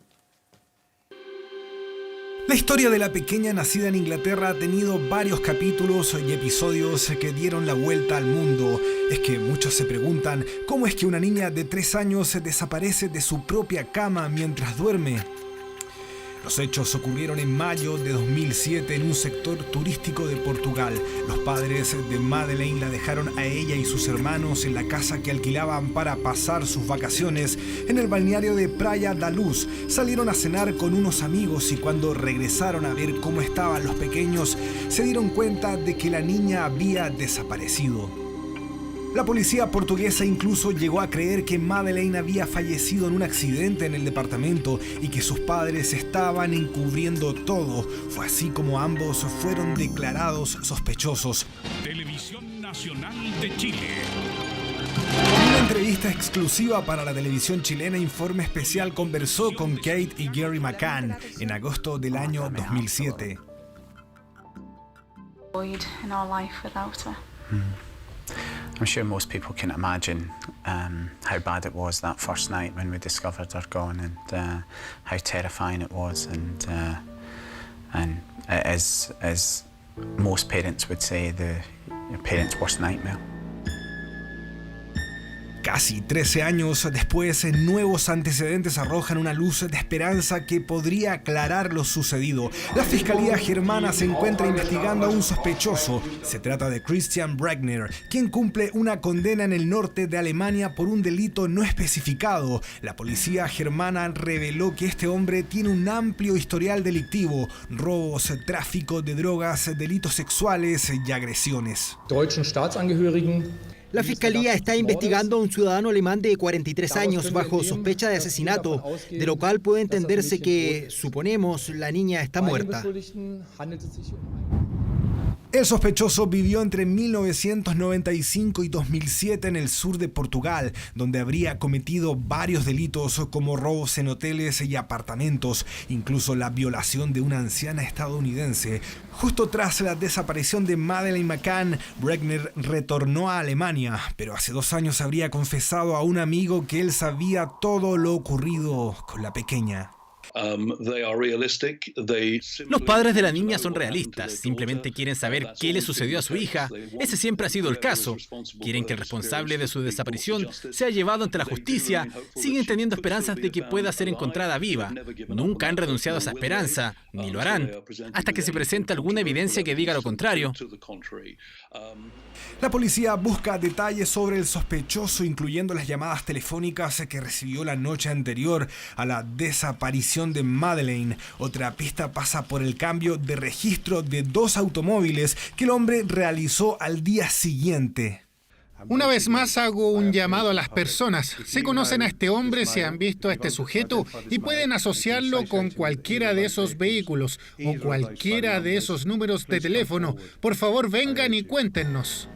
La historia de la pequeña nacida en Inglaterra ha tenido varios capítulos y episodios que dieron la vuelta al mundo. Es que muchos se preguntan cómo es que una niña de 3 años desaparece de su propia cama mientras duerme. Los hechos ocurrieron en mayo de 2007 en un sector turístico de Portugal. Los padres de Madeleine la dejaron a ella y sus hermanos en la casa que alquilaban para pasar sus vacaciones en el balneario de Praia da Luz. Salieron a cenar con unos amigos y cuando regresaron a ver cómo estaban los pequeños, se dieron cuenta de que la niña había desaparecido. La policía portuguesa incluso llegó a creer que Madeleine había fallecido en un accidente en el departamento y que sus padres estaban encubriendo todo. Fue así como ambos fueron declarados sospechosos. Televisión Nacional de Chile. En una entrevista exclusiva para la televisión chilena, Informe Especial conversó con Kate y Gary McCann en agosto del año 2007. I'm sure most people can imagine how bad it was that first night when we discovered her gone, and how terrifying it was, and it is, as most parents would say, the parents' worst nightmare. Casi 13 años después, nuevos antecedentes arrojan una luz de esperanza que podría aclarar lo sucedido. La Fiscalía germana se encuentra investigando a un sospechoso. Se trata de Christian Bregner, quien cumple una condena en el norte de Alemania por un delito no especificado. La policía germana reveló que este hombre tiene un amplio historial delictivo: robos, tráfico de drogas, delitos sexuales y agresiones. Deutschen Staatsangehörigen La fiscalía está investigando a un ciudadano alemán de 43 años bajo sospecha de asesinato, de lo cual puede entenderse que, suponemos, la niña está muerta. El sospechoso vivió entre 1995 y 2007 en el sur de Portugal, donde habría cometido varios delitos como robos en hoteles y apartamentos, incluso la violación de una anciana estadounidense. Justo tras la desaparición de Madeleine McCann, Bregner retornó a Alemania, pero hace 2 años habría confesado a un amigo que él sabía todo lo ocurrido con la pequeña. Los padres de la niña son realistas, simplemente quieren saber qué le sucedió a su hija. Ese siempre ha sido el caso. Quieren que el responsable de su desaparición sea llevado ante la justicia. Siguen teniendo esperanzas de que pueda ser encontrada viva. Nunca han renunciado a esa esperanza, ni lo harán, hasta que se presente alguna evidencia que diga lo contrario. La policía busca detalles sobre el sospechoso, incluyendo las llamadas telefónicas que recibió la noche anterior a la desaparición de Madeleine. Otra pista pasa por el cambio de registro de 2 automóviles que el hombre realizó al día siguiente. Una vez más hago un llamado a las personas. Si conocen a este hombre, si han visto a este sujeto y pueden asociarlo con cualquiera de esos vehículos o cualquiera de esos números de teléfono, por favor vengan y cuéntenos.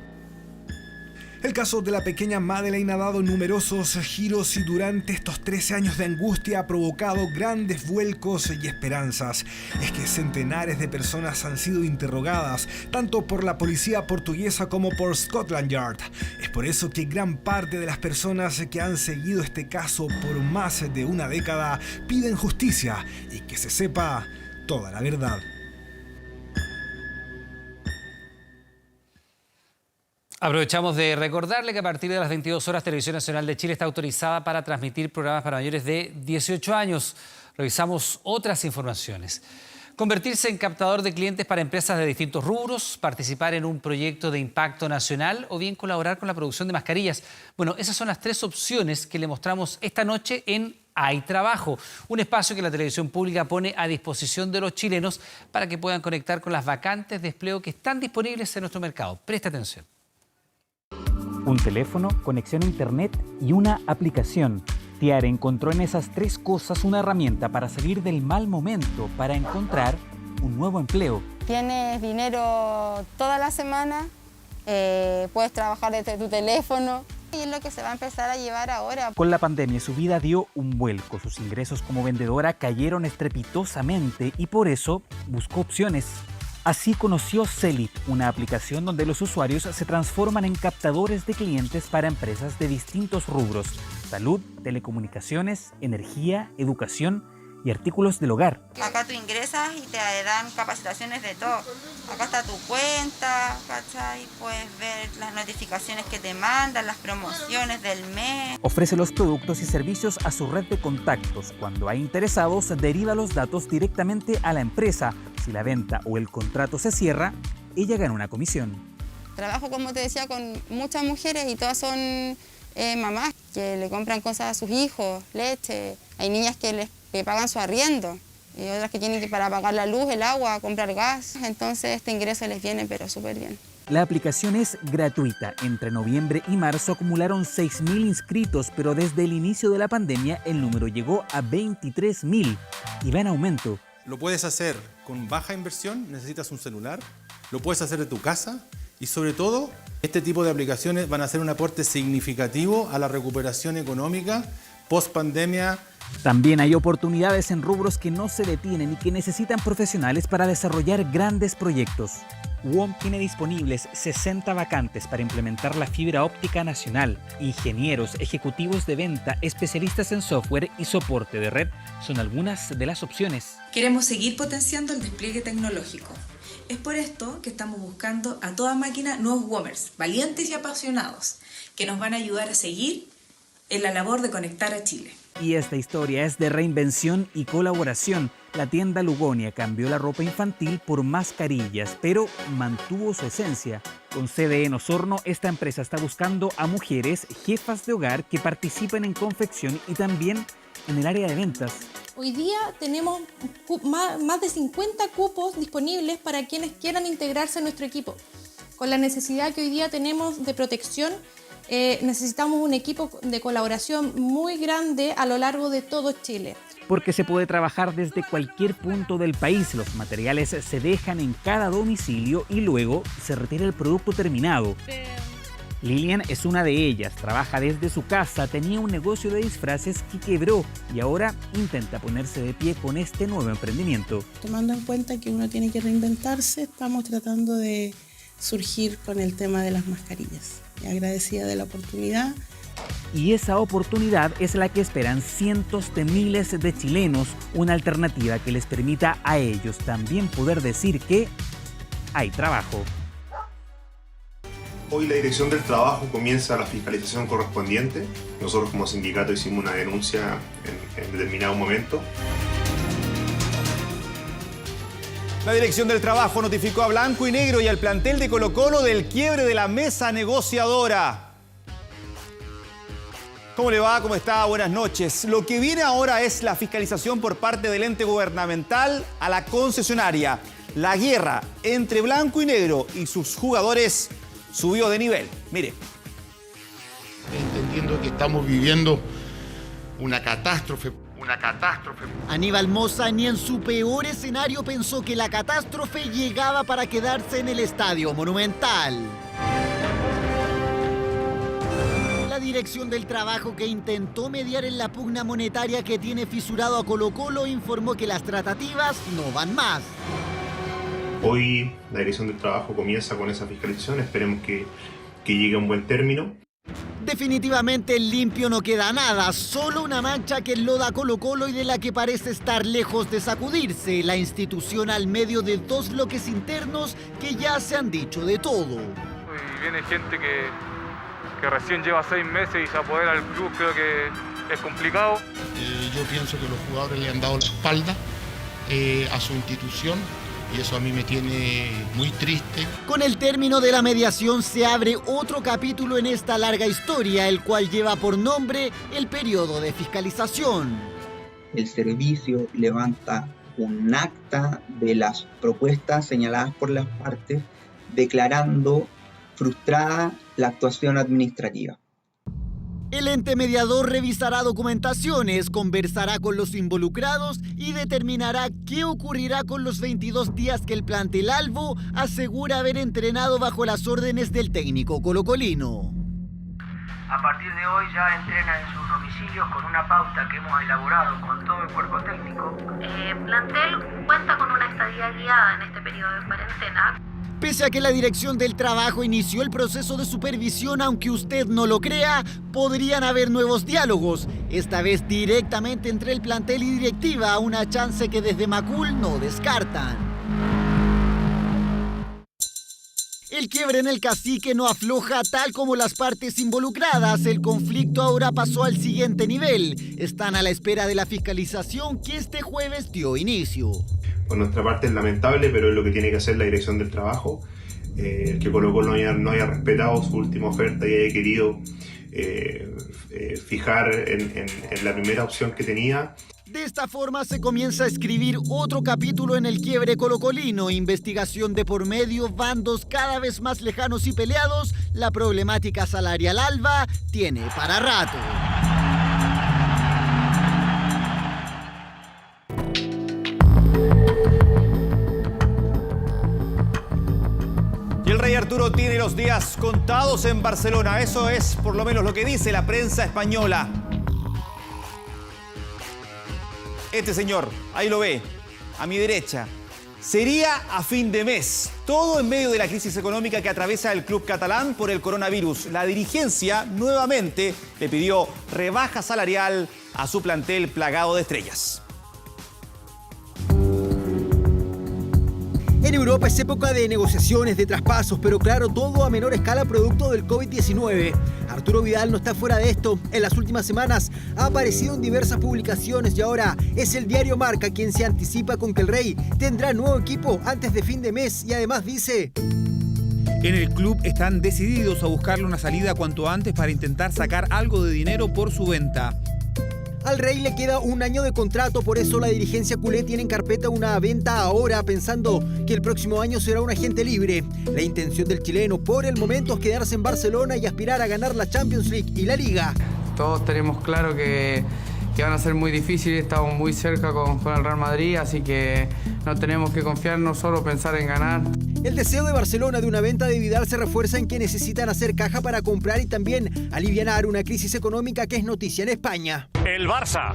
El caso de la pequeña Madeleine ha dado numerosos giros y durante estos 13 años de angustia ha provocado grandes vuelcos y esperanzas. Es que centenares de personas han sido interrogadas, tanto por la policía portuguesa como por Scotland Yard. Es por eso que gran parte de las personas que han seguido este caso por más de una década piden justicia y que se sepa toda la verdad. Aprovechamos de recordarle que a partir de las 22 horas Televisión Nacional de Chile está autorizada para transmitir programas para mayores de 18 años. Revisamos otras informaciones. Convertirse en captador de clientes para empresas de distintos rubros, participar en un proyecto de impacto nacional o bien colaborar con la producción de mascarillas. Bueno, esas son las 3 opciones que le mostramos esta noche en Hay Trabajo, un espacio que la televisión pública pone a disposición de los chilenos para que puedan conectar con las vacantes de empleo que están disponibles en nuestro mercado. Presta atención. Un teléfono, conexión a internet y una aplicación. Tiare encontró en esas 3 cosas una herramienta para salir del mal momento, para encontrar un nuevo empleo. Tienes dinero toda la semana, puedes trabajar desde tu teléfono y es lo que se va a empezar a llevar ahora. Con la pandemia su vida dio un vuelco, sus ingresos como vendedora cayeron estrepitosamente y por eso buscó opciones. Así conoció Celit, una aplicación donde los usuarios se transforman en captadores de clientes para empresas de distintos rubros: salud, telecomunicaciones, energía, educación y artículos del hogar. Acá tú ingresas y te dan capacitaciones de todo. Acá está tu cuenta, ¿cachai? Puedes ver las notificaciones que te mandan, las promociones del mes. Ofrece los productos y servicios a su red de contactos. Cuando hay interesados, deriva los datos directamente a la empresa. Si la venta o el contrato se cierra, ella gana una comisión. Trabajo, como te decía, con muchas mujeres y todas son mamás que le compran cosas a sus hijos, leche. Hay niñas que pagan su arriendo y otras que tienen que para pagar la luz, el agua, comprar gas. Entonces este ingreso les viene pero súper bien. La aplicación es gratuita. Entre noviembre y marzo acumularon 6.000 inscritos, pero desde el inicio de la pandemia el número llegó a 23.000 y va en aumento. Lo puedes hacer con baja inversión, necesitas un celular, lo puedes hacer de tu casa y sobre todo este tipo de aplicaciones van a hacer un aporte significativo a la recuperación económica post pandemia. También hay oportunidades en rubros que no se detienen y que necesitan profesionales para desarrollar grandes proyectos. WOM tiene disponibles 60 vacantes para implementar la fibra óptica nacional. Ingenieros, ejecutivos de venta, especialistas en software y soporte de red son algunas de las opciones. Queremos seguir potenciando el despliegue tecnológico. Es por esto que estamos buscando a toda máquina nuevos WOMers, valientes y apasionados, que nos van a ayudar a seguir en la labor de conectar a Chile. Y esta historia es de reinvención y colaboración. La tienda Lugonia cambió la ropa infantil por mascarillas, pero mantuvo su esencia. Con sede en Osorno, esta empresa está buscando a mujeres jefas de hogar que participen en confección y también en el área de ventas. Hoy día tenemos más de 50 cupos disponibles para quienes quieran integrarse a nuestro equipo. Con la necesidad que hoy día tenemos de protección necesitamos un equipo de colaboración muy grande a lo largo de todo Chile. Porque se puede trabajar desde cualquier punto del país. Los materiales se dejan en cada domicilio y luego se retira el producto terminado. Lilian es una de ellas, trabaja desde su casa, tenía un negocio de disfraces que quebró y ahora intenta ponerse de pie con este nuevo emprendimiento. Tomando en cuenta que uno tiene que reinventarse, estamos tratando de surgir con el tema de las mascarillas. Y agradecida de la oportunidad. Y esa oportunidad es la que esperan cientos de miles de chilenos, una alternativa que les permita a ellos también poder decir que hay trabajo. Hoy la Dirección del Trabajo comienza la fiscalización correspondiente. Nosotros como sindicato hicimos una denuncia en determinado momento. La Dirección del Trabajo notificó a Blanco y Negro y al plantel de Colo-Colo del quiebre de la mesa negociadora. ¿Cómo le va? ¿Cómo está? Buenas noches. Lo que viene ahora es la fiscalización por parte del ente gubernamental a la concesionaria. La guerra entre Blanco y Negro y sus jugadores subió de nivel. Mire. Entendiendo que estamos viviendo una catástrofe. Aníbal Mosa ni en su peor escenario pensó que la catástrofe llegaba para quedarse en el Estadio Monumental. La Dirección del Trabajo, que intentó mediar en la pugna monetaria que tiene fisurado a Colo-Colo, informó que las tratativas no van más. Hoy la Dirección del Trabajo comienza con esa fiscalización, esperemos que llegue a un buen término. Definitivamente limpio no queda nada, solo una mancha que enloda a Colo-Colo y de la que parece estar lejos de sacudirse la institución al medio de dos bloques internos que ya se han dicho de todo. Y viene gente que recién lleva 6 meses y se apodera del club, creo que es complicado. Yo pienso que los jugadores le han dado la espalda a su institución. Y eso a mí me tiene muy triste. Con el término de la mediación se abre otro capítulo en esta larga historia, el cual lleva por nombre el periodo de fiscalización. El servicio levanta un acta de las propuestas señaladas por las partes, declarando frustrada la actuación administrativa. El ente mediador revisará documentaciones, conversará con los involucrados y determinará qué ocurrirá con los 22 días que el plantel albo asegura haber entrenado bajo las órdenes del técnico colocolino. A partir de hoy ya entrenan en sus domicilios con una pauta que hemos elaborado con todo el cuerpo técnico. Plantel cuenta con una estadía guiada en este periodo de cuarentena. Pese a que la Dirección del Trabajo inició el proceso de supervisión, aunque usted no lo crea, podrían haber nuevos diálogos, esta vez directamente entre el plantel y directiva, una chance que desde Macul no descartan. El quiebre en el Cacique no afloja tal como las partes involucradas. El conflicto ahora pasó al siguiente nivel. Están a la espera de la fiscalización que este jueves dio inicio. Por nuestra parte es lamentable, pero es lo que tiene que hacer la Dirección del Trabajo. El que Colo-Colo no haya respetado su última oferta y haya querido fijar en la primera opción que tenía. De esta forma se comienza a escribir otro capítulo en el quiebre colocolino. Investigación de por medio, bandos cada vez más lejanos y peleados. La problemática salarial alba tiene para rato. Y el rey Arturo tiene los días contados en Barcelona. Eso es por lo menos lo que dice la prensa española. Este señor, ahí lo ve, a mi derecha, sería a fin de mes. Todo en medio de la crisis económica que atraviesa el club catalán por el coronavirus. La dirigencia nuevamente le pidió rebaja salarial a su plantel plagado de estrellas. En Europa es época de negociaciones, de traspasos, pero claro, todo a menor escala producto del COVID-19. Arturo Vidal no está fuera de esto. En las últimas semanas ha aparecido en diversas publicaciones y ahora es el diario Marca quien se anticipa con que el Rey tendrá nuevo equipo antes de fin de mes y además dice: en el club están decididos a buscarle una salida cuanto antes para intentar sacar algo de dinero por su venta. Al Rey le queda un año de contrato, por eso la dirigencia culé tiene en carpeta una venta ahora, pensando que el próximo año será un agente libre. La intención del chileno por el momento es quedarse en Barcelona y aspirar a ganar la Champions League y la Liga. Todos tenemos claro que van a ser muy difíciles, estamos muy cerca con el Real Madrid, así que no tenemos que confiarnos, solo pensar en ganar. El deseo de Barcelona de una venta de Vidal se refuerza en que necesitan hacer caja para comprar y también alivianar una crisis económica que es noticia en España. El Barça,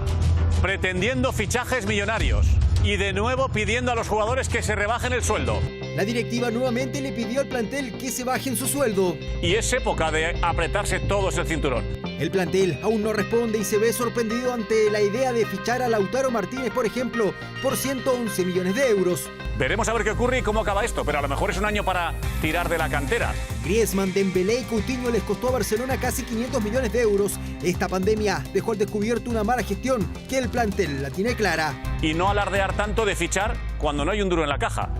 pretendiendo fichajes millonarios y de nuevo pidiendo a los jugadores que se rebajen el sueldo. La directiva nuevamente le pidió al plantel que se bajen su sueldo. Y es época de apretarse todos el cinturón. El plantel aún no responde y se ve sorprendido ante la idea de fichar a Lautaro Martínez, por ejemplo, por 111 millones de euros. Veremos a ver qué ocurre y cómo acaba esto, pero a lo mejor es un año para tirar de la cantera. Griezmann, Dembélé y Coutinho les costó a Barcelona casi 500 millones de euros. Esta pandemia dejó al descubierto una mala gestión que el plantel la tiene clara. Y no alardear tanto de fichar cuando no hay un duro en la caja.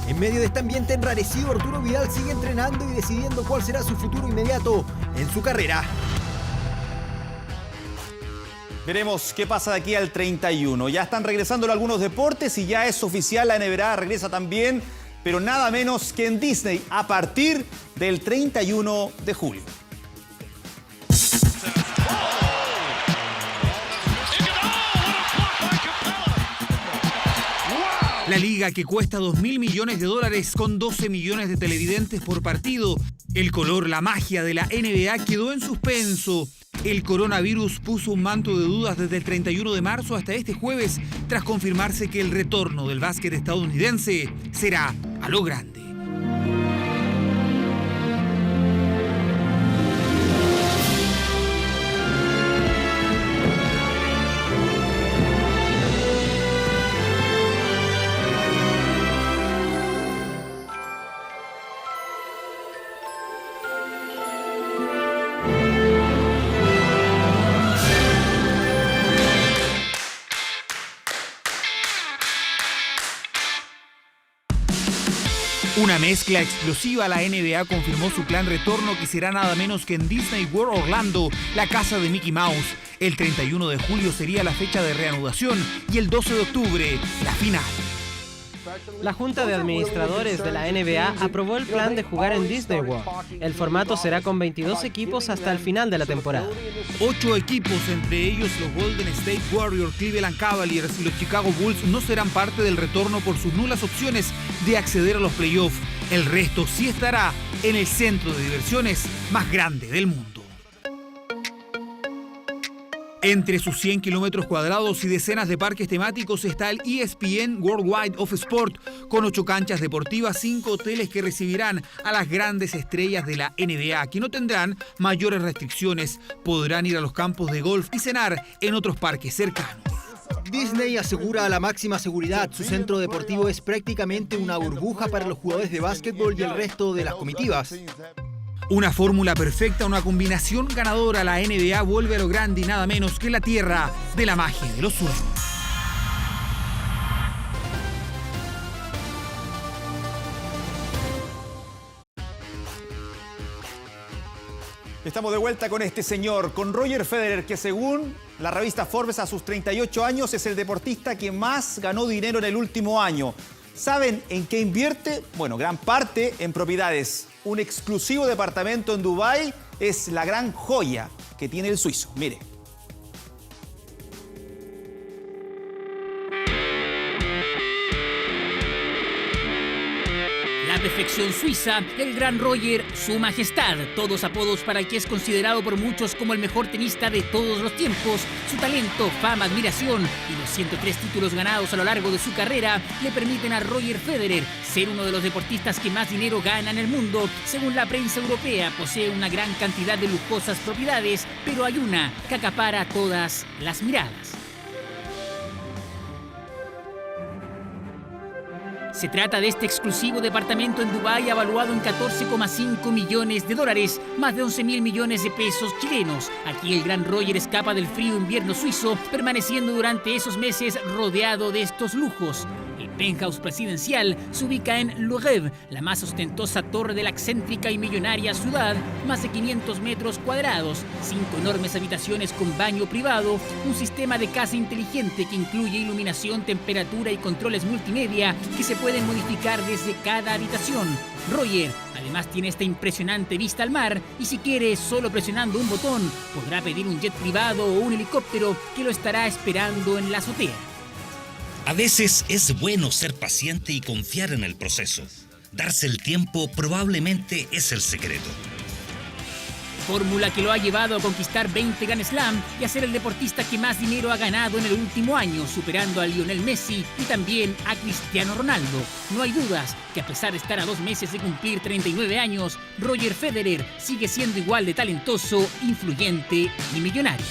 En medio de este ambiente enrarecido, Arturo Vidal sigue entrenando y decidiendo cuál será su futuro inmediato en su carrera. Veremos qué pasa de aquí al 31. Ya están regresando algunos deportes y ya es oficial, la NBA regresa también, pero nada menos que en Disney a partir del 31 de julio. La liga, que cuesta $2.000 millones con 12 millones de televidentes por partido. El color, la magia de la NBA quedó en suspenso. El coronavirus puso un manto de dudas desde el 31 de marzo hasta este jueves, tras confirmarse que el retorno del básquet estadounidense será a lo grande. Una mezcla explosiva, la NBA confirmó su plan retorno, que será nada menos que en Disney World Orlando, la casa de Mickey Mouse. El 31 de julio sería la fecha de reanudación y el 12 de octubre la final. La Junta de Administradores de la NBA aprobó el plan de jugar en Disney World. El formato será con 22 equipos hasta el final de la temporada. 8 equipos, entre ellos los Golden State Warriors, Cleveland Cavaliers y los Chicago Bulls, no serán parte del retorno por sus nulas opciones de acceder a los playoffs. El resto sí estará en el centro de diversiones más grande del mundo. Entre sus 100 kilómetros cuadrados y decenas de parques temáticos está el ESPN Worldwide of Sport, con 8 canchas deportivas, 5 hoteles que recibirán a las grandes estrellas de la NBA, que no tendrán mayores restricciones. Podrán ir a los campos de golf y cenar en otros parques cercanos. Disney asegura la máxima seguridad. Su centro deportivo es prácticamente una burbuja para los jugadores de básquetbol y el resto de las comitivas. Una fórmula perfecta, una combinación ganadora. La NBA vuelve a lo grande y nada menos que la tierra de la magia de los sueños. Estamos de vuelta con este señor, con Roger Federer, que según la revista Forbes a sus 38 años es el deportista que más ganó dinero en el último año. ¿Saben en qué invierte? Bueno, gran parte en propiedades. Un exclusivo departamento en Dubái es la gran joya que tiene el suizo. Mire. La perfección suiza, el gran Roger, su majestad, todos apodos para el que es considerado por muchos como el mejor tenista de todos los tiempos. Su talento, fama, admiración y los 103 títulos ganados a lo largo de su carrera le permiten a Roger Federer ser uno de los deportistas que más dinero gana en el mundo. Según la prensa europea, posee una gran cantidad de lujosas propiedades, pero hay una que acapara todas las miradas. Se trata de este exclusivo departamento en Dubái evaluado en 14,5 millones de dólares, más de 11.000 millones de pesos chilenos. Aquí el gran Roger escapa del frío invierno suizo, permaneciendo durante esos meses rodeado de estos lujos. El penthouse presidencial se ubica en Louvre, la más ostentosa torre de la excéntrica y millonaria ciudad, más de 500 metros cuadrados, 5 enormes habitaciones con baño privado, un sistema de casa inteligente que incluye iluminación, temperatura y controles multimedia que se pueden modificar desde cada habitación. Roger además tiene esta impresionante vista al mar y si quiere, solo presionando un botón, podrá pedir un jet privado o un helicóptero que lo estará esperando en la azotea. A veces es bueno ser paciente y confiar en el proceso. Darse el tiempo probablemente es el secreto. Fórmula que lo ha llevado a conquistar 20 Grand Slam y a ser el deportista que más dinero ha ganado en el último año, superando a Lionel Messi y también a Cristiano Ronaldo. No hay dudas que a pesar de estar a 2 meses de cumplir 39 años, Roger Federer sigue siendo igual de talentoso, influyente y millonario.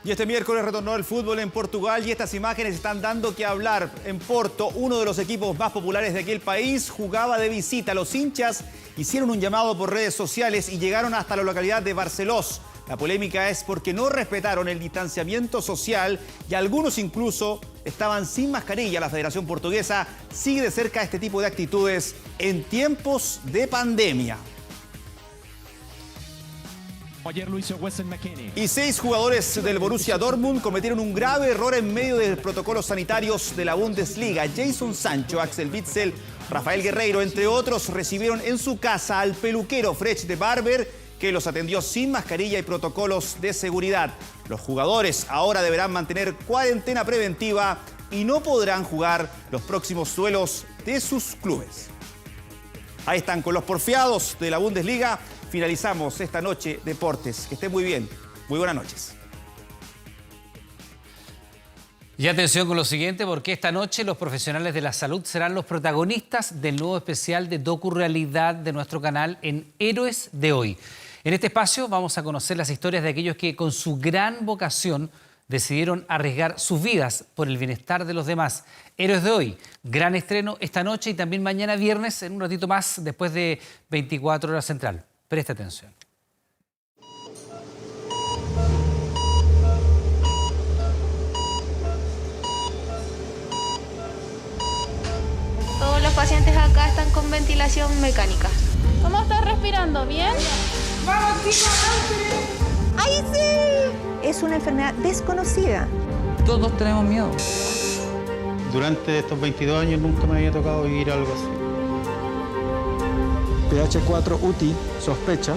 Y este miércoles retornó el fútbol en Portugal y estas imágenes están dando que hablar. En Porto, uno de los equipos más populares de aquel país, jugaba de visita. Los hinchas hicieron un llamado por redes sociales y llegaron hasta la localidad de Barcelós. La polémica es porque no respetaron el distanciamiento social y algunos incluso estaban sin mascarilla. La Federación Portuguesa sigue de cerca este tipo de actitudes en tiempos de pandemia. Y 6 jugadores del Borussia Dortmund cometieron un grave error en medio de los protocolos sanitarios de la Bundesliga. Jadon Sancho, Axel Witsel, Rafael Guerreiro, entre otros, recibieron en su casa al peluquero Fred de Barber, que los atendió sin mascarilla y protocolos de seguridad. Los jugadores ahora deberán mantener cuarentena preventiva y no podrán jugar los próximos duelos de sus clubes. Ahí están con los porfiados de la Bundesliga. Finalizamos esta noche Deportes. Que estén muy bien. Muy buenas noches. Y atención con lo siguiente, porque esta noche los profesionales de la salud serán los protagonistas del nuevo especial de docu-realidad de nuestro canal en Héroes de Hoy. En este espacio vamos a conocer las historias de aquellos que con su gran vocación decidieron arriesgar sus vidas por el bienestar de los demás. Héroes de Hoy, gran estreno esta noche y también mañana viernes, en un ratito más, después de 24 horas central. Presta atención. Todos los pacientes acá están con ventilación mecánica. ¿Cómo estás respirando? ¿Bien? ¡Vamos, ¡Ay, sí! Es una enfermedad desconocida. Todos tenemos miedo. Durante estos 22 años nunca me había tocado vivir algo así. pH 4 UTI, sospecha.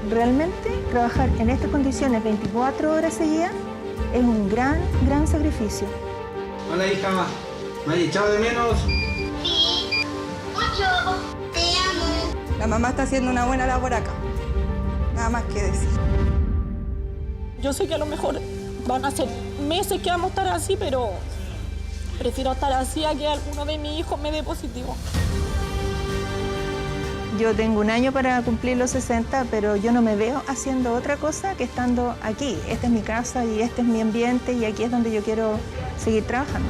Realmente trabajar en estas condiciones 24 horas seguidas es un gran sacrificio. Hola hija, ¿me has echado de menos? Sí, mucho. Te amo. La mamá está haciendo una buena labor acá. Nada más que decir. Yo sé que a lo mejor van a ser meses que vamos a estar así, pero prefiero estar así a que alguno de mis hijos me dé positivo. Yo tengo un año para cumplir los 60, pero yo no me veo haciendo otra cosa que estando aquí. Esta es mi casa y este es mi ambiente y aquí es donde yo quiero seguir trabajando.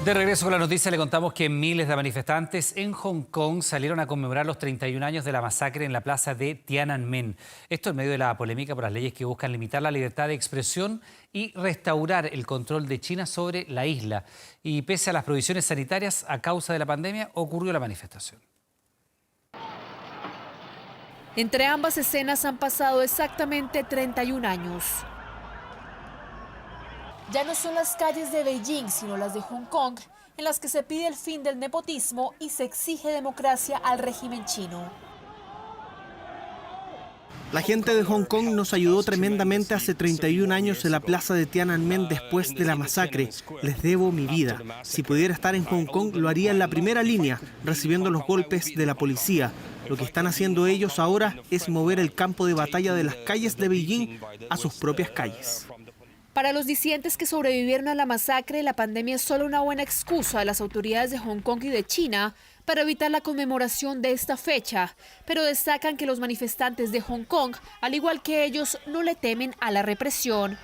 De regreso con la noticia, le contamos que miles de manifestantes en Hong Kong salieron a conmemorar los 31 años de la masacre en la plaza de Tiananmen. Esto en medio de la polémica por las leyes que buscan limitar la libertad de expresión y restaurar el control de China sobre la isla. Y pese a las prohibiciones sanitarias a causa de la pandemia, ocurrió la manifestación. Entre ambas escenas han pasado exactamente 31 años. Ya no son las calles de Beijing, sino las de Hong Kong, en las que se pide el fin del nepotismo y se exige democracia al régimen chino. La gente de Hong Kong nos ayudó tremendamente hace 31 años en la plaza de Tiananmen después de la masacre. Les debo mi vida. Si pudiera estar en Hong Kong, lo haría en la primera línea, recibiendo los golpes de la policía. Lo que están haciendo ellos ahora es mover el campo de batalla de las calles de Beijing a sus propias calles. Para los disidentes que sobrevivieron a la masacre, la pandemia es solo una buena excusa de las autoridades de Hong Kong y de China para evitar la conmemoración de esta fecha, pero destacan que los manifestantes de Hong Kong, al igual que ellos, no le temen a la represión.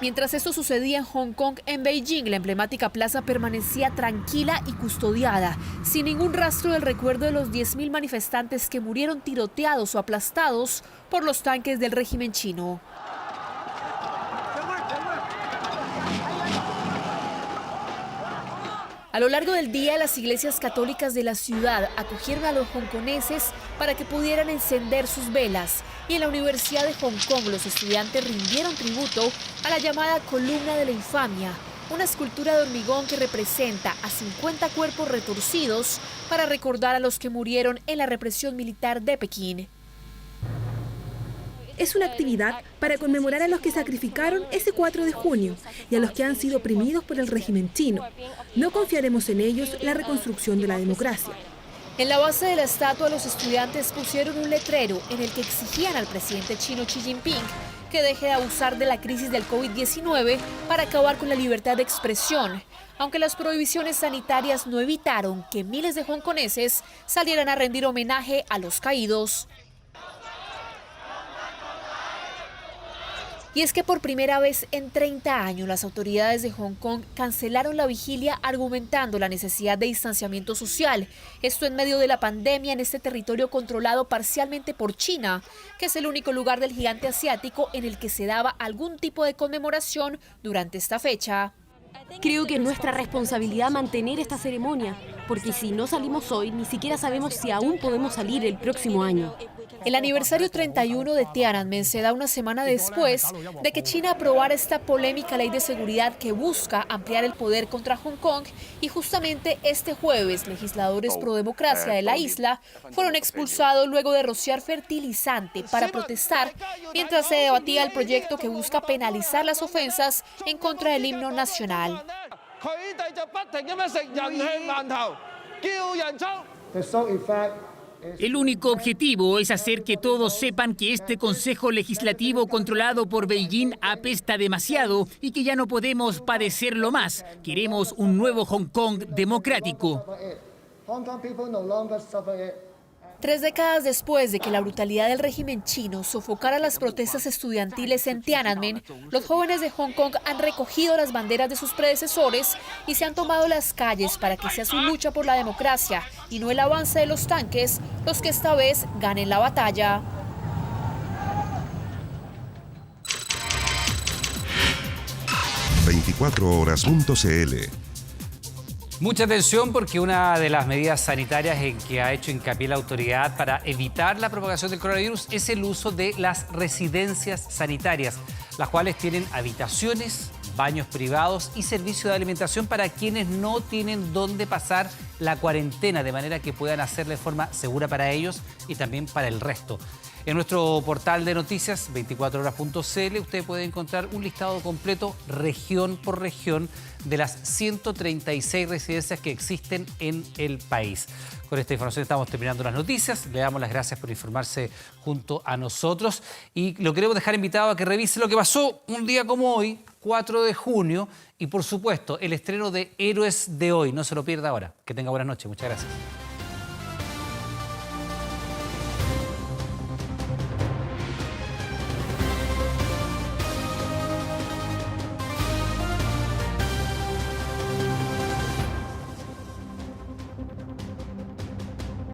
Mientras esto sucedía en Hong Kong, en Beijing, la emblemática plaza permanecía tranquila y custodiada, sin ningún rastro del recuerdo de los 10.000 manifestantes que murieron tiroteados o aplastados por los tanques del régimen chino. A lo largo del día, las iglesias católicas de la ciudad acogieron a los hongkoneses para que pudieran encender sus velas. Y en la Universidad de Hong Kong, los estudiantes rindieron tributo a la llamada Columna de la Infamia, una escultura de hormigón que representa a 50 cuerpos retorcidos para recordar a los que murieron en la represión militar de Pekín. Es una actividad para conmemorar a los que sacrificaron ese 4 de junio y a los que han sido oprimidos por el régimen chino. No confiaremos en ellos la reconstrucción de la democracia. En la base de la estatua, los estudiantes pusieron un letrero en el que exigían al presidente chino Xi Jinping que deje de abusar de la crisis del COVID-19 para acabar con la libertad de expresión, aunque las prohibiciones sanitarias no evitaron que miles de hongkoneses salieran a rendir homenaje a los caídos. Y es que por primera vez en 30 años las autoridades de Hong Kong cancelaron la vigilia argumentando la necesidad de distanciamiento social. Esto en medio de la pandemia en este territorio controlado parcialmente por China, que es el único lugar del gigante asiático en el que se daba algún tipo de conmemoración durante esta fecha. Creo que es nuestra responsabilidad mantener esta ceremonia, porque si no salimos hoy, ni siquiera sabemos si aún podemos salir el próximo año. El aniversario 31 de Tiananmen se da una semana después de que China aprobara esta polémica ley de seguridad que busca ampliar el poder contra Hong Kong, y justamente este jueves legisladores pro democracia de la isla fueron expulsados luego de rociar fertilizante para protestar mientras se debatía el proyecto que busca penalizar las ofensas en contra del himno nacional. El único objetivo es hacer que todos sepan que este Consejo Legislativo controlado por Beijing apesta demasiado y que ya no podemos padecerlo más. Queremos un nuevo Hong Kong democrático. 3 décadas después de que la brutalidad del régimen chino sofocara las protestas estudiantiles en Tiananmen, los jóvenes de Hong Kong han recogido las banderas de sus predecesores y se han tomado las calles para que sea su lucha por la democracia y no el avance de los tanques los que esta vez ganen la batalla. ...24horas.cl. Mucha atención porque una de las medidas sanitarias en que ha hecho hincapié la autoridad para evitar la propagación del coronavirus es el uso de las residencias sanitarias, las cuales tienen habitaciones, baños privados y servicio de alimentación para quienes no tienen dónde pasar la cuarentena, de manera que puedan hacerlo de forma segura para ellos y también para el resto. En nuestro portal de noticias, 24horas.cl, usted puede encontrar un listado completo, región por región, de las 136 residencias que existen en el país. Con esta información estamos terminando las noticias. Le damos las gracias por informarse junto a nosotros y lo queremos dejar invitado a que revise lo que pasó un día como hoy, 4 de junio, y por supuesto el estreno de Héroes de Hoy. No se lo pierda ahora. Que tenga buenas noches. Muchas gracias.